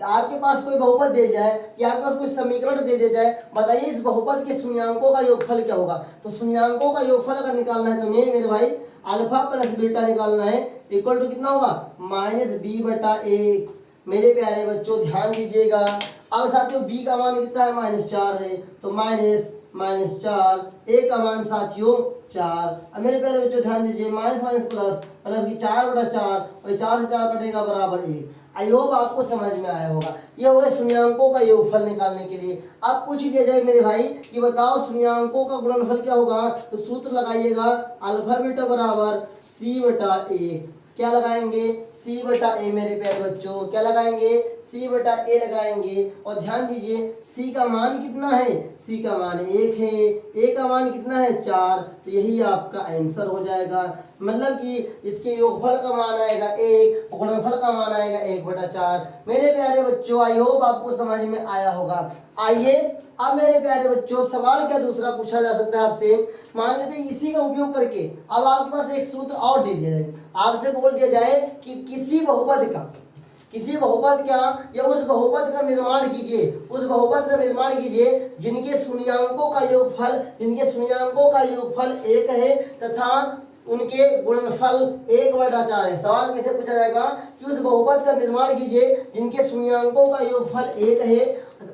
Speaker 1: आपके पास कोई बहुपद दे जाए या आपके पास कोई समीकरण दे दिया जाए, बताइए इस बहुपद के शून्यांकों का योगफल क्या होगा। तो शून्यांकों का योगफल अगर निकालना है तो मेरे भाई अल्फा प्लस बीटा निकालना है, इक्वल टू कितना होगा, माइनस बी बटा ए। मेरे प्यारे बच्चों ध्यान दीजिएगा। अब साथियों बी का मान कितना है, -4 है, तो -4, ए का मान साथियों 4। अब मेरे प्यारे बच्चों ध्यान दीजिए, माइनस माइनस प्लस मतलब कि 4/4, और 4 से 4 कटेगा बराबर 1। आई होप आपको समझ में आया होगा। ये हो गया शून्यांकों का योगफल निकालने के लिए। अब पूछ लिया जाए मेरे भाई कि बताओ शून्यांकों का गुणनफल क्या होगा, तो सूत्र लगाइएगा अल्फा बीटा बराबर सी बटा ए। क्या लगाएंगे, सी बटा ए। मेरे प्यारे बच्चों क्या लगाएंगे, सी बटा ए लगाएंगे। और ध्यान दीजिए सी का मान कितना है, सी का मान 1 है, ए का मान कितना है 4, तो यही आपका आंसर हो जाएगा। मतलब कि इसके योगफल का मान आएगा 1, गुणनफल का मान आएगा 1/4। मेरे प्यारे बच्चों आई होप आपको समझ में आया होगा। आइए अब मेरे प्यारे बच्चों सवाल क्या दूसरा पूछा जा सकता है आपसे। मान लेते हैं इसी का उपयोग करके अब आपके पास एक सूत्र और दे दिया जाए, आपसे बोल दिया जाए कि किसी बहुपद का या उस बहुपद का निर्माण कीजिए, उस बहुपद का निर्माण कीजिए जिनके शून्यांकों का योगफल 1 है तथा उनके गुणनफल 1/4 है। सवाल कैसे पूछा जाएगा कि उस बहुपद का निर्माण कीजिए जिनके शून्यांकों का योगफल 1 है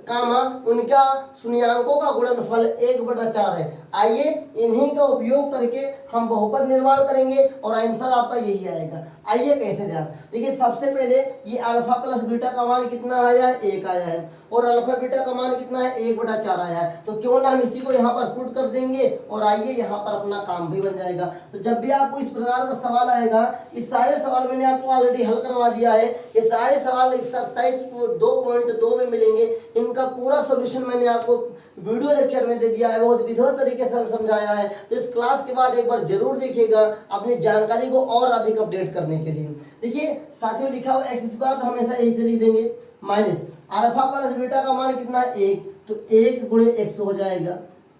Speaker 1: कामा उनका शून्यांकों का गुणनफल 1/4 है। आइए इन्हीं का उपयोग करके हम बहुपद निर्माण करेंगे और आंसर आपका यही आएगा। आइए कैसे ध्यान देखिए, सबसे पहले ये अल्फा प्लस बीटा का मान कितना आया है, 1 आया है, और अल्फा बीटा का मान कितना है, 1/4 आया है। तो क्यों ना हम इसी को यहाँ पर पुट कर देंगे और आइए यहाँ पर अपना काम भी बन जाएगा। तो जब भी आपको इस प्रकार का सवाल आएगा, इस सारे सवाल मैंने आपको ऑलरेडी हल करवा दिया है। ये सारे सवाल एक्सरसाइज 2.2 में मिलेंगे। इनका पूरा सोल्यूशन मैंने आपको वीडियो लेक्चर में दे दिया है, बहुत विधिवत तरीके से समझाया है। तो इस क्लास के बाद एक बार जरूर देखिएगा अपनी जानकारी को और अधिक अपडेट करने के लिए। देखिए साथियों, लिखा हुआ x स्क्वायर तो हमेशा यही से लिख देंगे, माइनस अल्फा प्लस बीटा का मान कितना है, 1, तो 1 गुणे x हो जाएगा,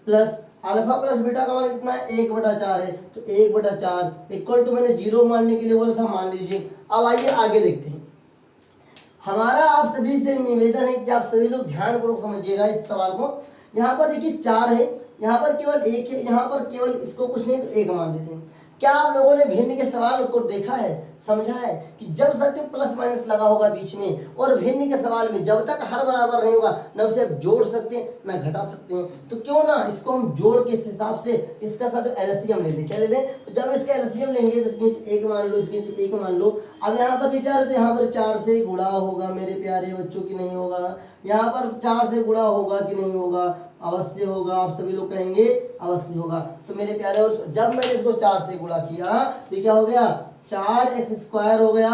Speaker 1: प्लस अल्फा प्लस बीटा का मान कितना है, 1/4 है, तो 1/4 इक्वल टू मैंने 0 मानने के लिए बोला था, मान लीजिए। अब आइए आगे देखते हैं। हमारा आप सभी से निवेदन है कि आप सभी लोग ध्यानपूर्वक समझिएगा इस सवाल को। यहाँ पर देखिए 4 है, यहाँ पर केवल 1 है, यहाँ पर केवल इसको कुछ नहीं तो 1 मान लेते हैं। क्या आप लोगों ने भिन्न के सवाल को देखा है, समझा है कि जब साथियों प्लस माइनस लगा होगा बीच में और भिन्न के सवाल में जब तक हर बराबर नहीं होगा न उसे आप जोड़ सकते हैं न घटा सकते हैं। तो क्यों ना इसको हम जोड़ के इस हिसाब से इसका साथियों एलसीएम ले लें। क्या ले लें? तो जब इसका एलसीएम लेंगे तो इसके नीचे 1 मान लो, इसके नीचे 1 मान लो। अब यहाँ पर विचार है तो यहाँ पर 4 से गुणा होगा मेरे प्यारे बच्चों की नहीं होगा, यहाँ पर 4 से गुणा होगा कि नहीं होगा, अवश्य होगा। आप सभी लोग कहेंगे अवश्य होगा। तो मेरे प्यारे जब मैंने इसको 4 से गुणा किया तो क्या हो गया, 4x स्क्वायर हो गया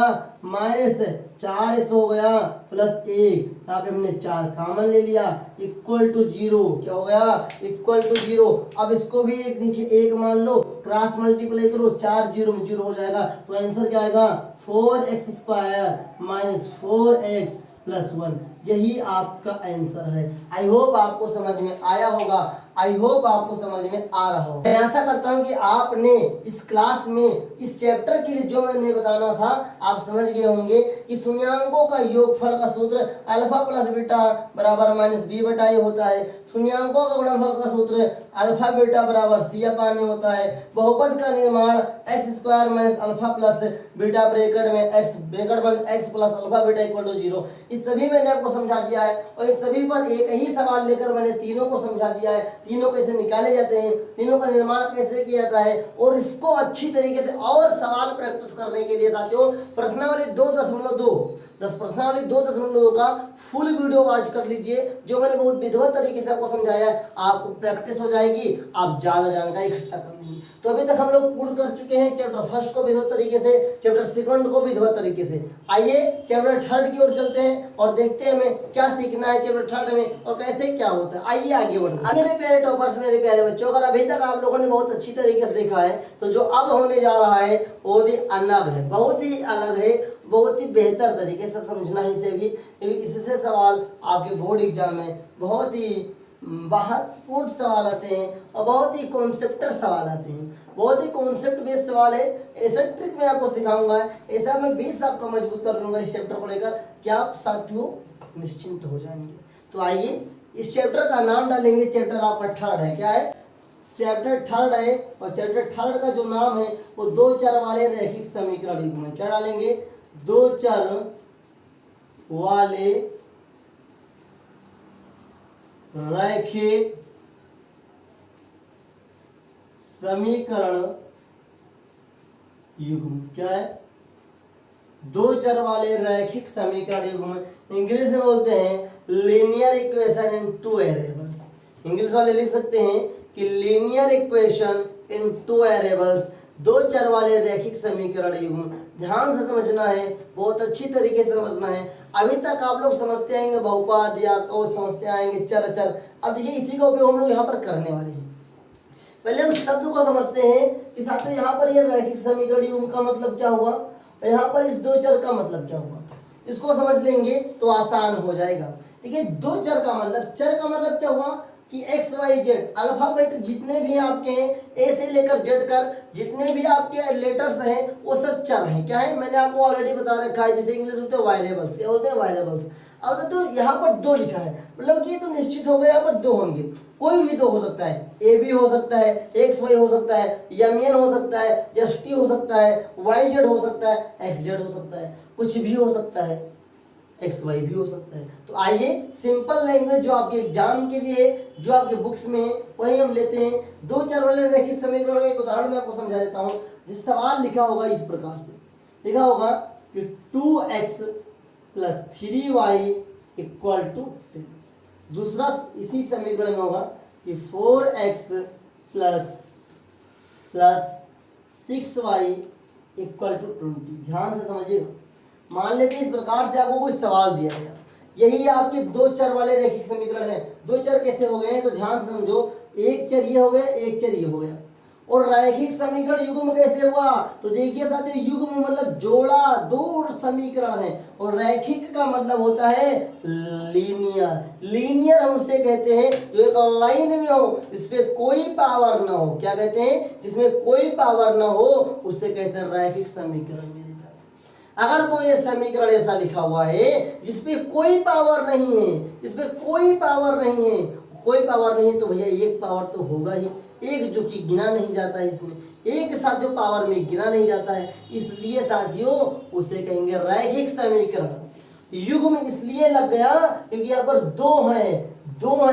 Speaker 1: माइनस 4x हो गया प्लस 1, यहाँ पे हमने 4 कॉमन ले लिया, इक्वल टू 0। क्या हो गया, इक्वल टू 0। अब इसको भी एक नीचे 1 मान लो, क्रॉस मल्टीप्लाई करो, 4 0 में 0 हो जाएगा। तो आंसर क्या आएगा, 4x square minus 4x plus 1। यही आपका आंसर है। आई होप आपको समझ में आया होगा, आई होप आपको समझ में आ रहा हो। मैं आशा करता हूँ कि आपने इस क्लास में इस चैप्टर के लिए जो मैंने बताना था आप समझ गए होंगे कि शून्यांकों का योगफल का सूत्र अल्फा प्लस बीटा बराबर माइनस बी बटा ए होता है। शून्यांकों का गुणनफल का सूत्र अल्फा बीटा बराबर सी अपान ए होता है। बहुपद का निर्माण X square minus alpha plus beta bracket में एक्स ब्रैकेट बंद X plus alpha beta equal to 0। इस सभी मैंने आपको समझा दिया है और इन सभी पर एक ही सवाल लेकर मैंने तीनों को समझा दिया है। तीनों कैसे निकाले जाते हैं, तीनों का निर्माण कैसे किया जाता है, और इसको अच्छी तरीके से और सवाल प्रैक्टिस करने के लिए साथियों प्रश्नावली 2.2 प्रश्नावली 2.2 का फुल वीडियो वॉच कर लीजिए, जो मैंने बहुत विधिवत तरीके से आपको समझाया है। आपको प्रैक्टिस हो जाएगी, आप ज्यादा जानकारी इकट्ठा कर लेंगे। तो अभी तक हम लोग पूर्ण कर चुके हैं चैप्टर फर्स्ट को विधिवत तरीके से, चैप्टर सेकंड को विधिवत तरीके से। आइए चैप्टर थर्ड की ओर चलते हैं और देखते हैं हमें क्या सीखना है चैप्टर थर्ड में और कैसे क्या होता है। आइए आगे बढ़ते हैं। मेरे प्यारे टॉपर्स, मेरे प्यारे बच्चों, अगर अभी तक आप लोगों ने बहुत अच्छी तरीके से देखा है तो जो अब होने जा रहा है बहुत ही अलग है, बहुत ही अलग है, बहुत ही बेहतर तरीके से समझना है इसे भी। इससे सवाल आपके बोर्ड एग्जाम में बहुत ही महत्वपूर्ण सवाल आते हैं और बहुत ही कॉन्सेप्टर सवाल आते हैं, बहुत ही कॉन्सेप्ट बेस्ड सवाल है। ऐसा ट्रिक मैं आपको सिखाऊंगा, ऐसा मैं 20 आपका मजबूत कर दूंगा इस चैप्टर को लेकर, क्या आप साथियों निश्चिंत हो जाएंगे। तो आइए इस चैप्टर का नाम डालेंगे, चैप्टर आपका थर्ड है। क्या है? चैप्टर थर्ड है और चैप्टर थर्ड का जो नाम है वो 2 चर वाले रैखिक समीकरण युग्म है। क्या डालेंगे? 2 चर वाले रैखिक समीकरण युग्म। क्या है? 2 चर वाले रैखिक समीकरण युग्म, इंग्लिश में बोलते हैं linear equation in 2 variables. English वाले लिख सकते हैं कि लीनियर इक्वेशन इन 2 वेरिएबल्स, 2 चर वाले रैखिक समीकरण युग्म। ध्यान से समझना है, बहुत अच्छी तरीके से समझना है। अभी तक आप लोग समझते आएंगे बहुपद या को समझते आएंगे चर चर। अब देखिए इसी का उपयोग हम लोग यहाँ पर करने वाले हैं। पहले हम शब्द को समझते हैं कि साथियों यहाँ पर यह रैखिक समीकरण युग्म का मतलब क्या हुआ और यहाँ पर इस 2 चर का मतलब क्या हुआ, इसको समझ लेंगे तो आसान हो जाएगा। देखिए 2 चर का मतलब क्या हुआ कि एक्स वाई जेड अल्फाबेट जितने भी आपके हैं, ए से लेकर जेड कर जितने भी आपके लेटर्स हैं वो सब चर हैं। क्या है? मैंने आपको ऑलरेडी बता रखा है, जैसे इंग्लिश बोलते हैं वेरिएबल्स, ये बोलते हैं वेरिएबल्स। अब तो यहाँ पर 2 लिखा है, मतलब कि ये तो निश्चित हो गया, यहाँ पर 2 होंगे, कोई भी 2 हो सकता है, ए बी हो सकता है, एक्स वाई हो सकता है, एम एन हो सकता है, एस टी हो सकता है, वाई जेड हो सकता है, एक्स जेड हो सकता है, कुछ भी हो सकता है। एक्स वाई भी हो सकता है। तो आइए सिंपल लैंग्वेज जो आपके एग्जाम के लिए जो आपके बुक्स में है वही हम लेते हैं। दो चर वाले रैखिक समीकरण का एक उदाहरण मैं आपको समझा देता हूँ। जिस सवाल लिखा होगा इस प्रकार से लिखा होगा कि 2x + 3y = 10। दूसरा इसी समीकरण में होगा कि 4x + 6y = 20। ध्यान से समझिएगा। मान लेते हैं इस प्रकार से आपको कोई सवाल दिया गया, यही आपके दो चर वाले रैखिक समीकरण है। दो चर कैसे हो गए हैं तो ध्यान से समझो। एक चर ये हो गया, एक चर ये हो गया। और रैखिक समीकरण युग्म कैसे हुआ तो देखिए साथियों, युग्म मतलब जोड़ा, दो समीकरण है। और रैखिक का मतलब होता है लीनियर। लीनियर हम उसे कहते हैं जो एक लाइन में हो, जिसपे कोई पावर ना हो। क्या कहते हैं? जिसमें कोई पावर ना हो उसे कहते हैं रैखिक समीकरण। मेरे अगर कोई समीकरण ऐसा लिखा हुआ है जिसपे कोई पावर नहीं है, जिसपे कोई पावर नहीं है, कोई पावर नहीं है तो भैया एक पावर तो होगा ही, एक जो कि गिना नहीं जाता है। इसमें एक के साथ जो पावर में गिना नहीं जाता है, इसलिए साथियों उसे कहेंगे रैखिक समीकरण। युग्म इसलिए लग गया क्योंकि यहाँ पर दो है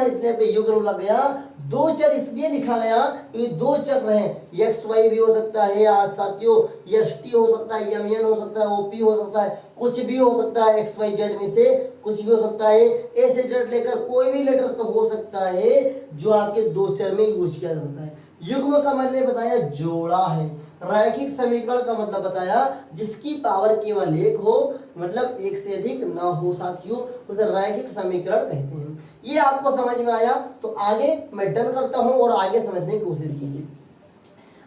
Speaker 1: इसलिए पे युग्म लग गया। दो चर इसलिए लिखा गया क्योंकि दो चर हैं, एक्स वाई भी हो सकता है या साथियों एस टी हो सकता है, एम एन हो सकता है, ओपी हो सकता है, कुछ भी हो सकता है। एक्स वाई जेड में से कुछ भी हो सकता है। ए से जेड लेकर कोई भी लेटर हो सकता है जो आपके दो चर में यूज किया जा सकता है। युग्म का मतलब बताया जोड़ा है। रैखिक समीकरण का मतलब बताया जिसकी पावर केवल एक हो, मतलब एक से अधिक ना हो साथियों, उसे रैखिक समीकरण कहते हैं। ये आपको समझ में आया तो आगे मैं डन करता हूं और आगे समझने की कोशिश कीजिए।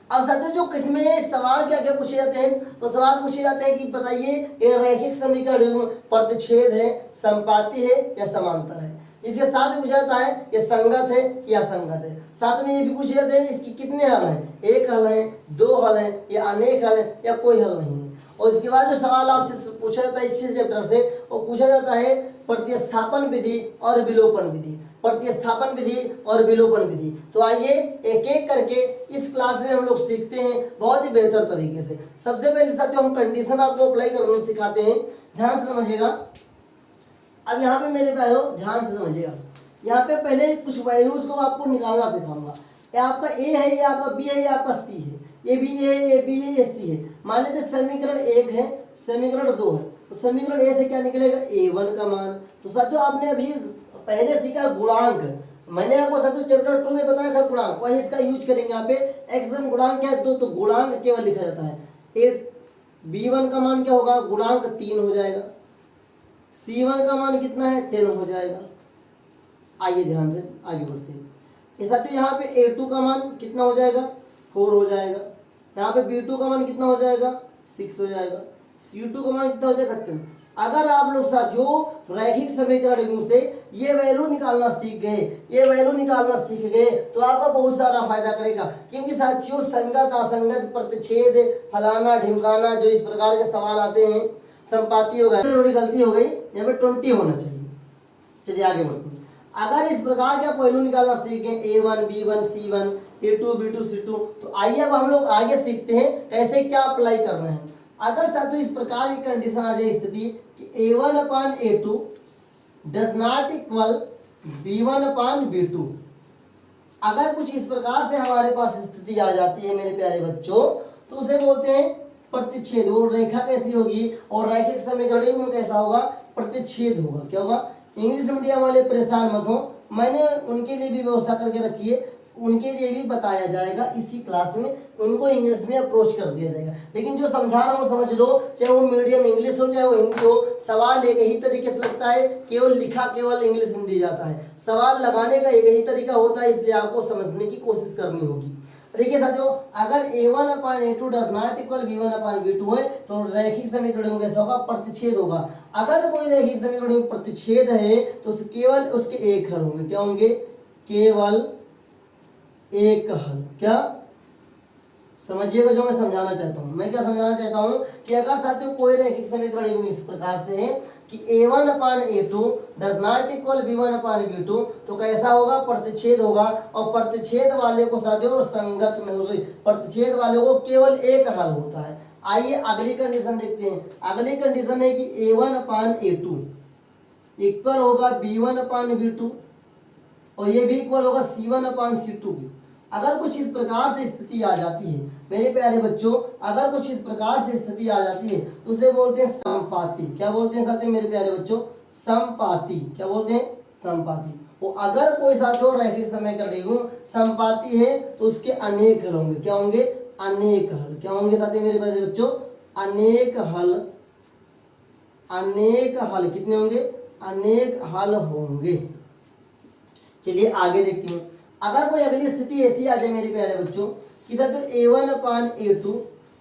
Speaker 1: अब साथियों जो किसमें सवाल क्या क्या पूछे जाते हैं तो सवाल पूछे जाते हैं कि बताइए ये रैखिक समीकरण प्रतिच्छेद है, संपाती है या समांतर है। इसके साथ में पूछा जाता है ये संगत है या असंगत है। साथ में ये भी पूछे जाते हैं इसकी कितने हल हैं, एक हल है, दो हल है या अनेक हल है या कोई हल नहीं है। और इसके बाद जो सवाल आपसे पूछा जाता है इस चैप्टर से वो पूछा जाता है प्रतिस्थापन विधि और विलोपन विधि। प्रतिस्थापन विधि और विलोपन विधि। तो आइए एक एक करके इस क्लास में हम लोग सीखते हैं बहुत ही बेहतर तरीके से। सबसे पहले साथियों हम कंडीशन आपको अप्लाई करना सिखाते हैं। ध्यान से समझिएगा। अब यहाँ पे मेरे प्यारों ध्यान से समझिएगा, यहाँ पे पहले कुछ वैल्यूज को आपको निकालना सिखाऊंगा। ये आपका ए है, ये आपका बी है, ये आपका सी है, ये बी है, ये बी है, ये सी है। मान लेते समीकरण एक है, समीकरण दो है। तो समीकरण ए से क्या निकलेगा, ए1 का मान। तो साथियों आपने अभी पहले सीखा गुणांक, मैंने आपको साथियों चैप्टर 2 में बताया था गुणांक, वही इसका यूज करेंगे। यहाँ पे एक्स गुणांक क्या है, दो, तो गुणांक केवल लिखा जाता है। ए बी1 का मान क्या होगा, गुणांक 3 हो जाएगा। C1 का मान कितना है, 10 हो जाएगा। आइए ध्यान से आगे बढ़ते हैं। साथियों यहाँ पे A2 का मान कितना हो जाएगा, 4 हो जाएगा। यहाँ पे B2 का मान कितना हो जाएगा, 6 हो जाएगा। C2 का मान कितना हो जाएगा, 10। अगर आप लोग साथियों रैखिक समीकरण से ये वैल्यू निकालना सीख गए, ये वैल्यू निकालना सीख गए तो आपका बहुत सारा फायदा करेगा। क्योंकि साथियों संगत, असंगत, प्रतिच्छेद, फलाना ढिमकाना जो इस प्रकार के सवाल आते हैं, संपाती हो गया, थोड़ी गलती हो गई, यहाँ पे 20 होना चाहिए। चलिए आगे बढ़ते हैं। अगर इस प्रकार के वैल्यू निकालना सीख गए A1 B1 C1 A2 B2 C2, तो आइए अब हम लोग आगे सीखते हैं कैसे क्या अप्लाई करना है। अगर साथियों इस प्रकार की कंडीशन आ जाए स्थिति कि A1/A2 does not equal B1/B2, अगर कुछ इस प्रकार से हमारे पास स्थिति आ जाती है मेरे प्यारे बच्चों, तो उसे बोलते हैं प्रतिच्छेद। और रेखा कैसी होगी और रैखिक समीकरण में कैसा होगा, प्रतिच्छेद होगा। क्या होगा, इंग्लिश मीडियम वाले परेशान मत हो, मैंने उनके लिए भी व्यवस्था करके रखी है, उनके लिए भी बताया जाएगा इसी क्लास में, उनको इंग्लिश में अप्रोच कर दिया जाएगा। लेकिन जो समझा रहा हूँ समझ लो, चाहे वो मीडियम इंग्लिश हो चाहे वो हिंदी हो, सवाल एक ही तरीके से लगता है, केवल लिखा केवल इंग्लिश हिंदी जाता है। सवाल लगाने का एक ही तरीका होता है, इसलिए आपको समझने की कोशिश करनी होगी। देखिए साथियों, अगर A1/A2 does not equal B1/B2 है तो रैखिक समीकरण कैसा होगा, प्रतिच्छेद होगा। अगर कोई रैखिक समीकरण प्रतिच्छेद है तो केवल उसके एक हल होंगे। क्या होंगे, केवल एक हल। क्या समझिएगा जो मैं समझाना चाहता हूँ, मैं क्या समझाना चाहता हूँ कि अगर साथियों कोई रैखिक समीकरण इस प्रकार से है कि A1/A2 does not equal B1/B2, तो कैसा होगा, प्रतिच्छेद होगा। और प्रतिच्छेद वाले को साथियों संगत में, प्रतिच्छेद वाले को केवल एक हल होता है। आइए अगली कंडीशन देखते हैं। अगली कंडीशन है कि A1/A2 इक्वल होगा B1/B2 और ये भी इक्वल होगा C1/C2 के। अगर कुछ इस प्रकार से स्थिति आ जाती है मेरे प्यारे बच्चों, अगर कुछ इस प्रकार से स्थिति आ जाती है तो उसे बोलते हैं समपाती। क्या बोलते हैं साथियों मेरे प्यारे बच्चों? समपाती। क्या बोलते हैं? समपाती। वो अगर कोई साथियों रैखिक समीकरण समपाती है तो उसके अनेक हल होंगे। क्या होंगे? अनेक हल। क्या होंगे साथियों मेरे प्यारे बच्चों? अनेक हल। अनेक हल कितने होंगे? अनेक हल होंगे। चलिए आगे देखते हैं। अगर कोई अगली स्थिति ऐसी आ जाए मेरे प्यारे बच्चों कि तो A1/A2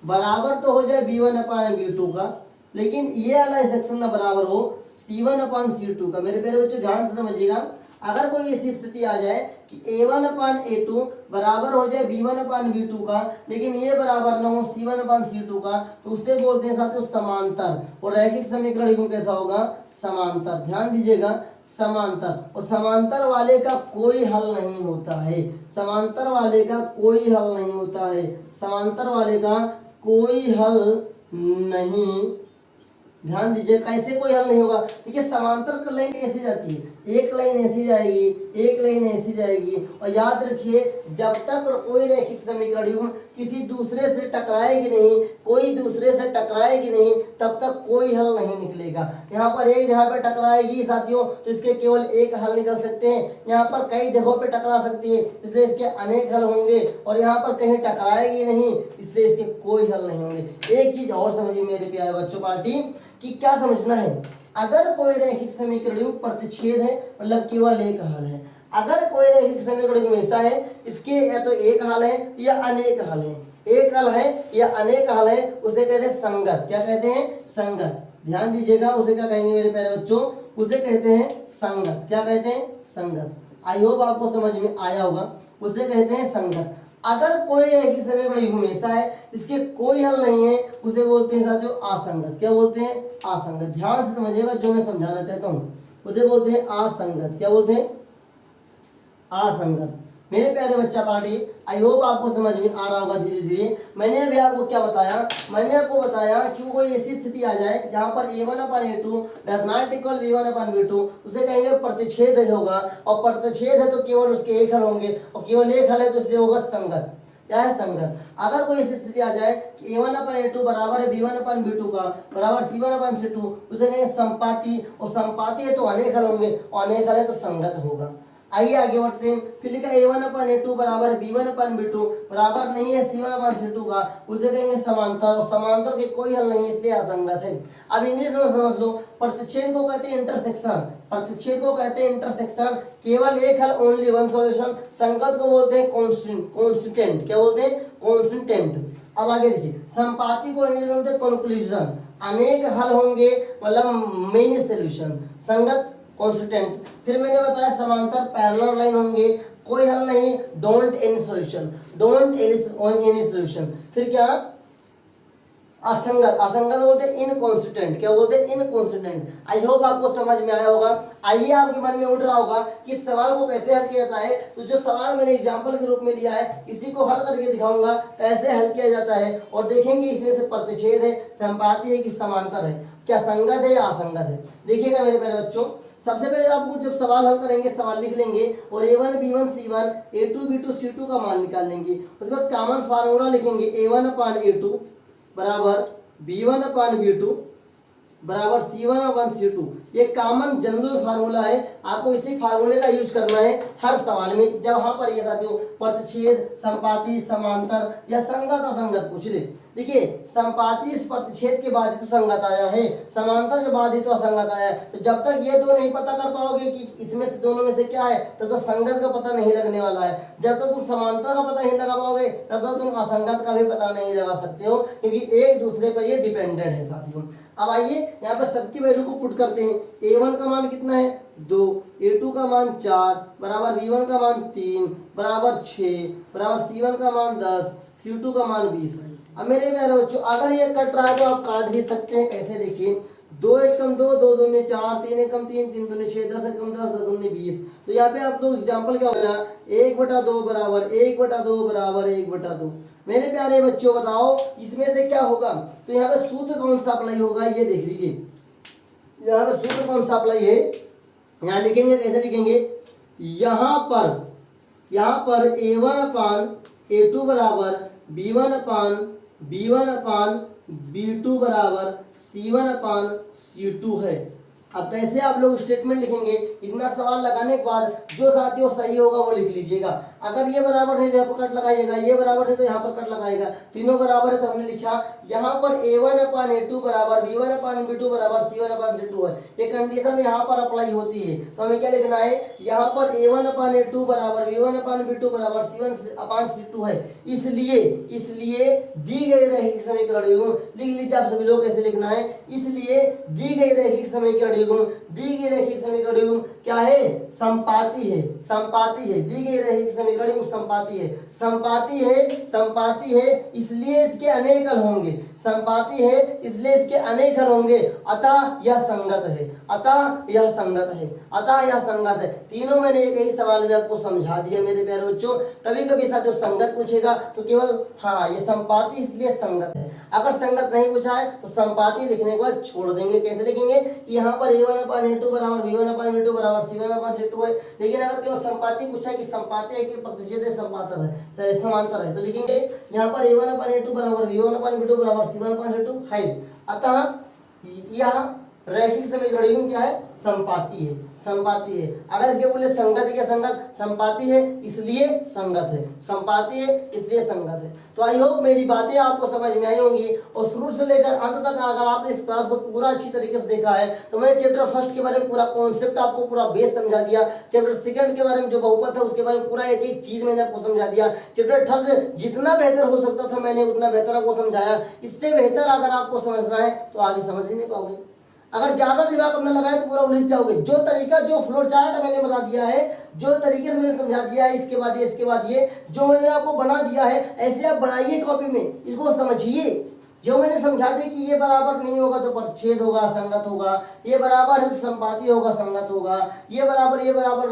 Speaker 1: बराबर तो हो जाए B1/B2 का, लेकिन ये वाला सेक्शन ना बराबर हो C1/C2 का। मेरे प्यारे बच्चों ध्यान से समझिएगा, अगर कोई ऐसी स्थिति आ जाए कि A1/A2 बराबर हो जाए B1/B2 का, लेकिन ये बराबर ना हो C1/C2 का, तो उसे बोलते हैं साथियों समांतर। और रैखिक समीकरण युग्म कैसा होगा? समांतर। ध्यान दीजिएगा, समांतर। और समांतर वाले का कोई हल नहीं होता है। समांतर वाले का कोई हल नहीं होता है। समांतर वाले का कोई हल नहीं। ध्यान दीजिए, कैसे कोई हल नहीं होगा? देखिए समांतर लाइन ऐसी जाती है, एक लाइन ऐसी जाएगी, एक लाइन ऐसी जाएगी। और याद रखिए, जब तक कोई रैखिक समीकरण युग्म किसी दूसरे से टकराएगी नहीं, कोई दूसरे से टकराएगी नहीं, तब तक कोई हल नहीं निकलेगा। यहाँ पर एक जगह पे टकराएगी साथियों तो इसके केवल एक हल निकल सकते हैं। यहाँ पर कई जगहों पे टकरा सकती है इसलिए इसके अनेक हल होंगे। और यहाँ पर कहीं टकराएगी नहीं इसलिए इसके कोई हल नहीं होंगे। एक चीज और समझिए मेरे प्यारे बच्चों पार्टी कि क्या समझना है, अगर कोई रैखिक समीकरण युग्म प्रतिच्छेद है मतलब केवल एक हल है। अगर कोई रैखिक समीकरण युग्म ऐसा है इसके या तो एक हल है या अनेक हल है, एक हल है या अनेक हल है, उसे कहते हैं संगत। क्या कहते हैं? संगत। ध्यान दीजिएगा, उसे क्या कहेंगे मेरे प्यारे बच्चों? उसे कहते हैं संगत। क्या कहते हैं? संगत। आई होप आपको समझ में आया होगा। उसे कहते हैं संगत। अगर कोई रैखिक समीकरण युग्म ऐसा है इसके कोई हल नहीं है, उसे बोलते हैं साथियों असंगत। क्या बोलते हैं? असंगत। ध्यान से समझिएगा जो मैं समझाना चाहता हूँ, उसे बोलते हैं असंगत। क्या बोलते हैं? असंगत। मेरे प्यारे बच्चा पार्टी, आई होप आपको समझ में आ रहा होगा धीरे धीरे। मैंने अभी आपको क्या बताया? मैंने आपको बताया कि कोई ऐसी स्थिति आ जाए जहां पर A1/A2 does not equal B1/B2, उसे कहेंगे प्रतिच्छेद होगा। और प्रतिच्छेद है तो केवल उसके एक हल होंगे, और केवल एक हल है तो इससे होगा संगत। क्या है? संगत। अगर कोई ऐसी स्थिति आ जाए कि A1/A2 बराबर है B1/B2 का बराबर C1/C2, उसे कहेंगे संपाती। और संपाती है तो अनेक हल होंगे, और अनेक हल है तो संगत होगा। आइए आगे बढ़ते हैं। फिर लिखा A1/A2 बराबर B1/B2 बराबर नहीं है C1/C2 का, उसे कहेंगे समांतर। और समांतर के कोई हल नहीं है इसलिए असंगत है। अब इंग्लिश में समझ लो, प्रतिच्छेद को कहते हैं इंटरसेक्शन। प्रतिच्छेद को कहते हैं इंटरसेक्शन, केवल एक हल, ओनली वन सॉल्यूशन। संगत को बोलते हैं कॉन्स्टेंट। क्या बोलते हैं? कॉन्स्टेंट। अब आगे देखिए, संपाती को इंग्लिश में बोलते हैं कंक्लूजन। अनेक हल होंगे मतलब मेनी सॉल्यूशन। संगत कॉन्स्टेंट। फिर मैंने बताया समांतर पैरेलल लाइन होंगे, कोई हल नहीं, don't any solution. Don't any solution. फिर क्या? असंगत। असंगत बोलते हैं इनकॉन्स्टेंट। क्या बोलते हैं? इनकॉन्स्टेंट। आई होप आपको समझ में आया होगा। आइए आपके मन में उठ रहा होगा कि इस सवाल को कैसे हल किया जाता है। तो जो सवाल मैंने एग्जाम्पल के रूप में लिया है इसी को हल करके दिखाऊंगा कैसे हल किया जाता है, और देखेंगे इसमें से प्रतिच्छेद है, संपाती है कि समांतर है, क्या संगत है या असंगत है। देखिएगा मेरे प्यारे बच्चों, सबसे पहले आपको जब सवाल हल करेंगे सवाल लिख लेंगे और A1 B1 C1 A2 B2 C2 का मान निकाल लेंगे। उसके बाद कॉमन फार्मूला लिखेंगे A1/A2 बराबर B1/B2 बराबर C1/C2। ये कॉमन जनरल फार्मूला है, आपको इसी फार्मूले का यूज करना है हर सवाल में। जब वहां पर ये साथियों प्रतिच्छेद, संपाती, समांतर या संगत असंगत पूछ ले। देखिए संपाती इस प्रतिच्छेद के बाद ही तो संगत आया है, समांतर के बाद ही तो असंगत आया है। तो जब तक ये दो नहीं पता कर पाओगे कि इसमें से दोनों में से क्या है तब तक संगत का पता नहीं लगने वाला है। जब तक तुम समांतर का पता नहीं लगा पाओगे तब तक तुम असंगत का भी पता नहीं लगा सकते हो, क्योंकि एक दूसरे पर ये डिपेंडेंट है साथियों। अब आइए यहाँ पर सबकी वैल्यू को पुट करते हैं। A1 का मान कितना है? 2, A2 का मान 4 बराबर B1 का मान 3 बराबर 6 बराबर C1 का मान 10 C2 का मान 20। अब मेरे प्यारे बच्चों अगर ये कट रहा है तो आप काट भी सकते हैं। कैसे? देखिए 2 एकम 2, 2 दूनी 4, 3 एकम 3, 3 दूनी 6, 10 एकम 10, 10 दूनी 20। तो यहाँ पे आप लोग एग्जाम्पल क्या होगा? 1/2 बराबर 1/2 बराबर 1/2। मेरे प्यारे बच्चों बताओ इसमें से क्या होगा? तो यहाँ पे सूत्र कौन सा अप्लाई होगा ये देख लीजिए। यहाँ पे सूत्र कौन सा अप्लाई है? यहाँ लिखेंगे, कैसे लिखेंगे, यहाँ पर A1/A2 बराबर B1/B1/B2 बराबर C1/C2 है। अब कैसे आप लोग स्टेटमेंट लिखेंगे, इतना सवाल लगाने के बाद जो साथियों सही होगा वो लिख लीजिएगा। अगर ये बराबर नहीं तो यहाँ पर कट लगाइएगा, ये बराबर नहीं तो यहाँ पर कट लगाएगा, तीनों बराबर है तो हमने लिखा यहाँ पर A1/A2 बराबर B1/B2 बराबर C1/C2 है। ये कंडीशन यहाँ पर अप्लाई होती है, तो हमें क्या लिखना है, यहाँ पर A1/A2 बराबर B1/B2 बराबर C1/C2 है। इसलिए दी गई रैखिक समीकरण युग्म, लिख लीजिए आप सभी लोग कैसे लिखना है, इसलिए दी गई रैखिक समीकरण युग्म क्या है, संपाती है। दी गई रैखिक समीकरण युग्म संपाती है, इसलिए इसके अनेक हल होंगे। अतः यह संगत है। तीनों मैंने एक ही सवाल में आपको समझा दिया मेरे प्यारे बच्चों। कभी कभी साथियों संगत पूछेगा तो केवल हाँ ये संपाती इसलिए संगत है, अगर संगत नहीं पूछा है तो संपाती लिखने के बाद छोड़ देंगे। कैसे लिखेंगे, यहाँ पर A1/A2 बराबर B1/B2 बराबर C1/C2 है, लेकिन अगर केवल संपाती पूछा है कि संपाती है कि प्रतिच्छेद है, समांतर है, तो लिखेंगे यहाँ पर A1/A2 बराबर B1/B2 बराबर C1/C2 है। अतः यह रैखिक समीकरण युग्म क्या है, संपाती है। अगर इसके बोले संगत है क्या, संपाती है इसलिए संगत है। तो आई होप मेरी बातें आपको समझ में आई होंगी, और शुरू से लेकर अंत तक अगर आपने इस क्लास को पूरा अच्छी तरीके से देखा है तो मैंने चैप्टर फर्स्ट के बारे में पूरा कॉन्सेप्ट आपको पूरा बेस समझा दिया, चैप्टर सेकंड के बारे में जो बहुपद है उसके बारे में पूरा एक एक चीज मैंने आपको समझा दिया, चैप्टर थर्ड जितना बेहतर हो सकता था मैंने उतना बेहतर आपको समझाया। इससे बेहतर अगर आपको समझना है तो आगे समझ ही नहीं पाओगे, अगर ज्यादा दिमाग अपना लगाए तो पूरा उलझ जाओगे। जो तरीका, जो फ्लो चार्ट मैंने बता दिया है, जो तरीके से मैंने समझा दिया है, इसके बाद ये जो मैंने आपको बना दिया है, ऐसे आप बनाइए कॉपी में, इसको समझिए। जो मैंने समझा दिया कि ये बराबर नहीं होगा तो परिच्छेद होगा, संगत होगा, ये बराबर है तो संपाती होगा, संगत होगा, ये बराबर नहीं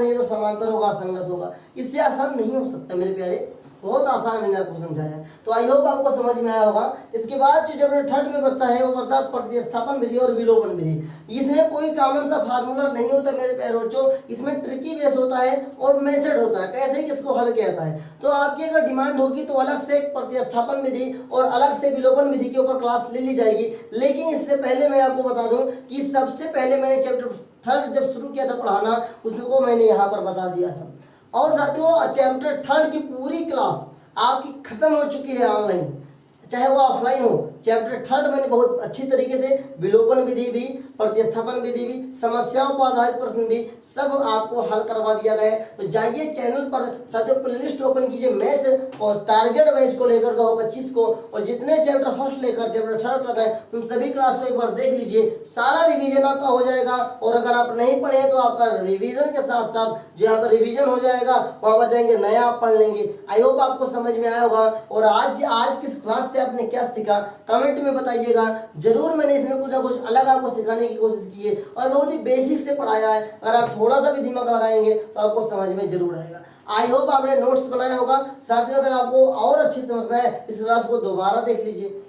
Speaker 1: है तो समांतर होगा, संगत होगा। इससे आसान नहीं हो सकता मेरे प्यारे, बहुत आसान मैंने आपको समझाया। तो आई होप आपको समझ में आया होगा। इसके बाद जो चैप्टर थर्ड में बचता है वो बचता है प्रतिस्थापन विधि और विलोपन विधि। इसमें कोई कॉमन सा फार्मूला नहीं होता मेरे प्यारे बच्चों, इसमें ट्रिकी बेस होता है और मेथड होता है, कैसे किसको हल किया जाता है। तो आपकी अगर डिमांड होगी तो अलग से प्रतिस्थापन विधि और अलग से विलोपन विधि के ऊपर क्लास ले ली जाएगी। लेकिन इससे पहले मैं आपको बता दूं कि सबसे पहले मैंने चैप्टर थर्ड जब शुरू किया था पढ़ाना, उसको मैंने यहाँ पर बता दिया था। और साथियों चैप्टर थर्ड की पूरी क्लास आपकी खत्म हो चुकी है ऑनलाइन, चाहे वो ऑफलाइन हो। चैप्टर थर्ड मैंने बहुत अच्छी तरीके से विलोपन विधि भी, प्रतिस्थापन विधि भी, समस्याओं पर आधारित प्रश्न भी सब आपको हल करवा दिया गया है। तो जाइए चैनल पर साथियों प्लेलिस्ट ओपन कीजिए मैथ और टारगेट बैच को लेकर 2025 को, और जितने चैप्टर फर्स्ट लेकर चैप्टर थर्ड तक है उन सभी क्लास को एक बार देख लीजिए, सारा रिवीजन आपका हो जाएगा। और अगर आप नहीं पढ़े तो आपका रिवीजन के साथ साथ जो यहाँ पर रिवीजन हो जाएगा वहाँ पर जाएंगे नया आप पढ़ लेंगे। आई होप आपको समझ में आया होगा। और आज किस क्लास से आपने क्या सीखा कमेंट में बताइएगा जरूर। मैंने इसमें कुछ ना कुछ अलग आपको सिखाने की कोशिश की है और बहुत ही बेसिक से पढ़ाया है। अगर आप थोड़ा सा भी दिमाग लगाएंगे तो आपको समझ में जरूर आएगा। आई होप आपने नोट्स बनाया होगा। साथ में अगर आपको और अच्छी समझना है इस क्लास को दोबारा देख लीजिए,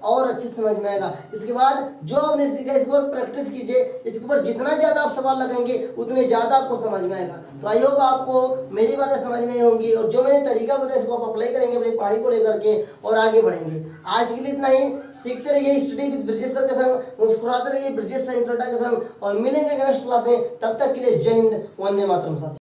Speaker 1: और अच्छी समझ में आएगा। इसके बाद जो आपने सीखा इसके ऊपर प्रैक्टिस कीजिए, इसके ऊपर जितना ज्यादा आप सवाल लगाएंगे उतने ज्यादा आपको समझ में आएगा। तो आई होप आपको मेरी बातें समझ में होंगी और जो मैंने तरीका बताया इसको आप अप्लाई करेंगे अपनी पढ़ाई को लेकर के और आगे बढ़ेंगे। आज के लिए इतना ही। सीखते रहिए स्टडी विद ब्रिजेश सर के संग, मुस्कुराते रहिए ब्रिजेश सर के संग, और मिलेंगे नेक्स्ट क्लास में। तब तक के लिए जय हिंद, वंदे मातरम। साथ